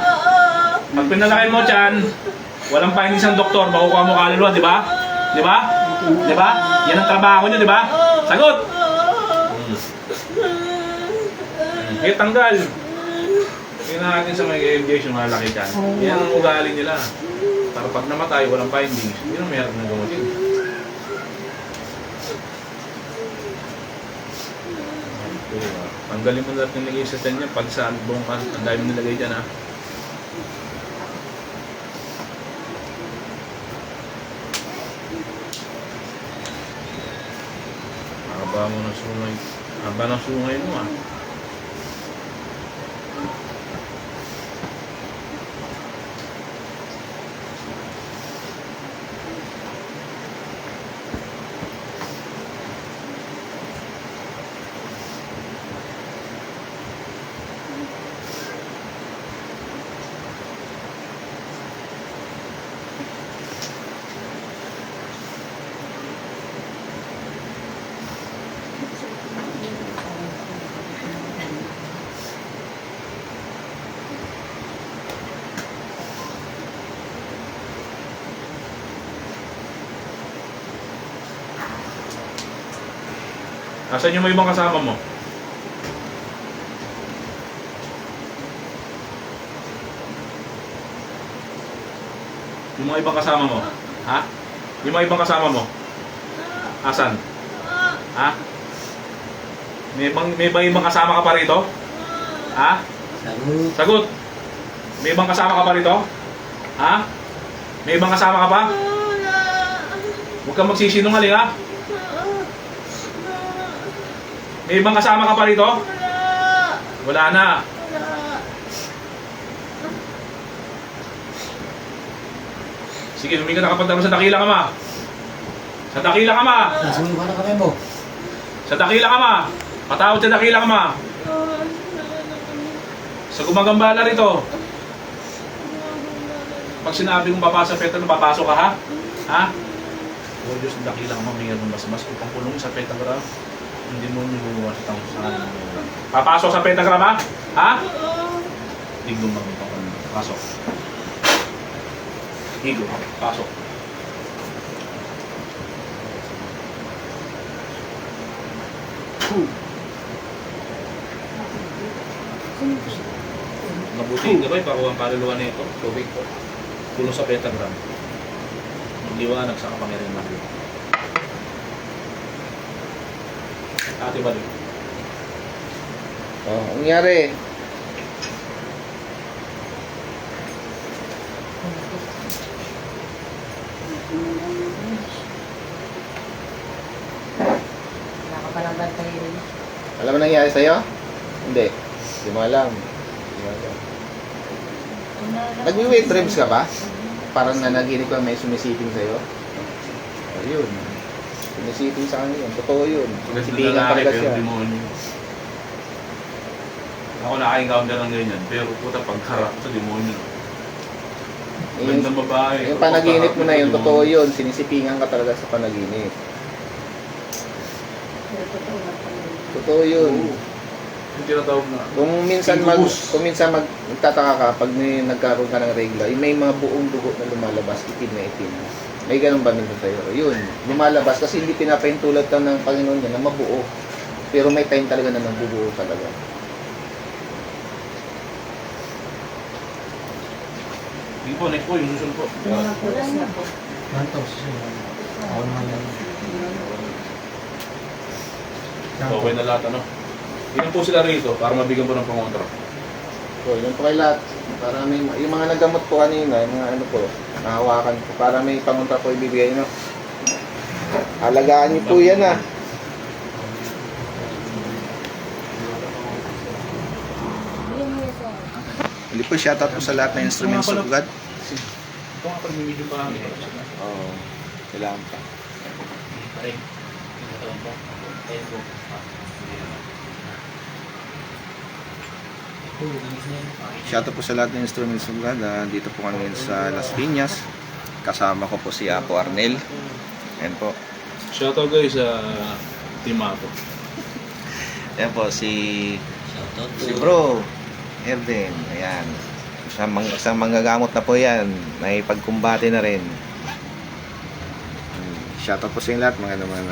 Pag pinalaki mo tiyan, walang findings ng doktor, makukuha mo kaluluwa, di ba? Di ba? Di ba? Yan ang trabaho nyo, di ba? Sagot! Eh, tanggal! Tingnan natin sa mga injection, malaki tiyan. Yan ang ugali nila. Para pag namatay, walang findings. Yun ang mayroon ng gamutin. Tanggalin mo lahat ng nilagay sa tiyan niya. Pag saan buong ka, ang dami nilagay dyan ha. Haba mo ng sungay. Haba ng sungay mo ha. Asan yung may ibang kasama mo? Yung mga ibang kasama mo? Ha? Yung mga ibang kasama mo? Asan? Ha? May ibang kasama ka pa rito? Ha? Sagot. Sagot! May ibang kasama ka pa rito? Ha? May ibang kasama ka pa? Huwag kang magsisinungaling, ha? May ibang kasama ka pa rito? Wala na. Sige, huminga na kapag sa dakila ka, ma. Sa dakila ka, ma. Nasulo ka na kami mo. Sa dakila ka, ma. Patawad sa dakila ka, ma. Sa gumagambala rito. Pag sinabi kong papasok sa pentagram, papasok ka, ha? Ha? Oh Diyos, sa dakila ka, ma. Huminga ng mas upang pulong sa pentagram. Hindi mo niluwas sa saan. Papasok sa pentagram, ha? Ha? Higo, ma. Pasok. Higo, pasok. Mabuti ka ba? Pakuha ang kaluluwa nito. Tubig po. Tulong sa pentagram. Liwanag sa kapangyarihan ng Diyos. Ate ba rin? Oh, ang nangyari? Wala ka palang bantay rin. Alam mo nangyari sa'yo? Hindi. Hindi mo alam. Hindi mo alam. Nag-wet dreams ka ba? Parang nanaginip ka may sumisiping sa'yo? Ayun. Sumisiping sa kanya yun. Totoo yun. Sumisipingan talaga siya. Ako naka-encounter ng ganyan, pero puta pagharap sa demonyo. Yung, Gandang babae. yung panaginip mo na yun, totoo yun. Sinisipingan ka talaga sa panaginip. Totoo yun. Yung tinatawag na. Kung minsan magtataka ka pag may nagkaroon ka ng regla, may mga buong dugo na lumalabas, itim na itim. May ganun ba minsan sa'yo? Yun, lumalabas kasi hindi pinapahintulad ka ng Panginoon niya na mabuo. Pero may time talaga na nabubuo talaga. Hindi po, next po, yung susunod po. Pulas na po. Mantos. Ako naman yan. Okay na lahat, ano? Ilan po sila rito para mabigyan po ng pangontra? So, yun po kay lahat. Para may, yung mga nagamot po kanina, yung mga ano po, nahawakan po, para may pangunta po ibibigay, no? Alagaan niyo po yan, ah. Hindi po, shoutout po sa lahat ng instruments of God. Ito nga pag may medyo pa kami. Oo, kailangan pa. Shoutout po sa lahat ng instruments of God. Dito po kami sa Las Piñas. Kasama ko po si Apo Arnel. Ayan po. Shoutout guys sa Team Apo. Ayan po, si Bro Erden. Ayan. Isang manggagamot na po yan. May pagkumbate na rin. Shoutout po sa inyo lahat mga naman.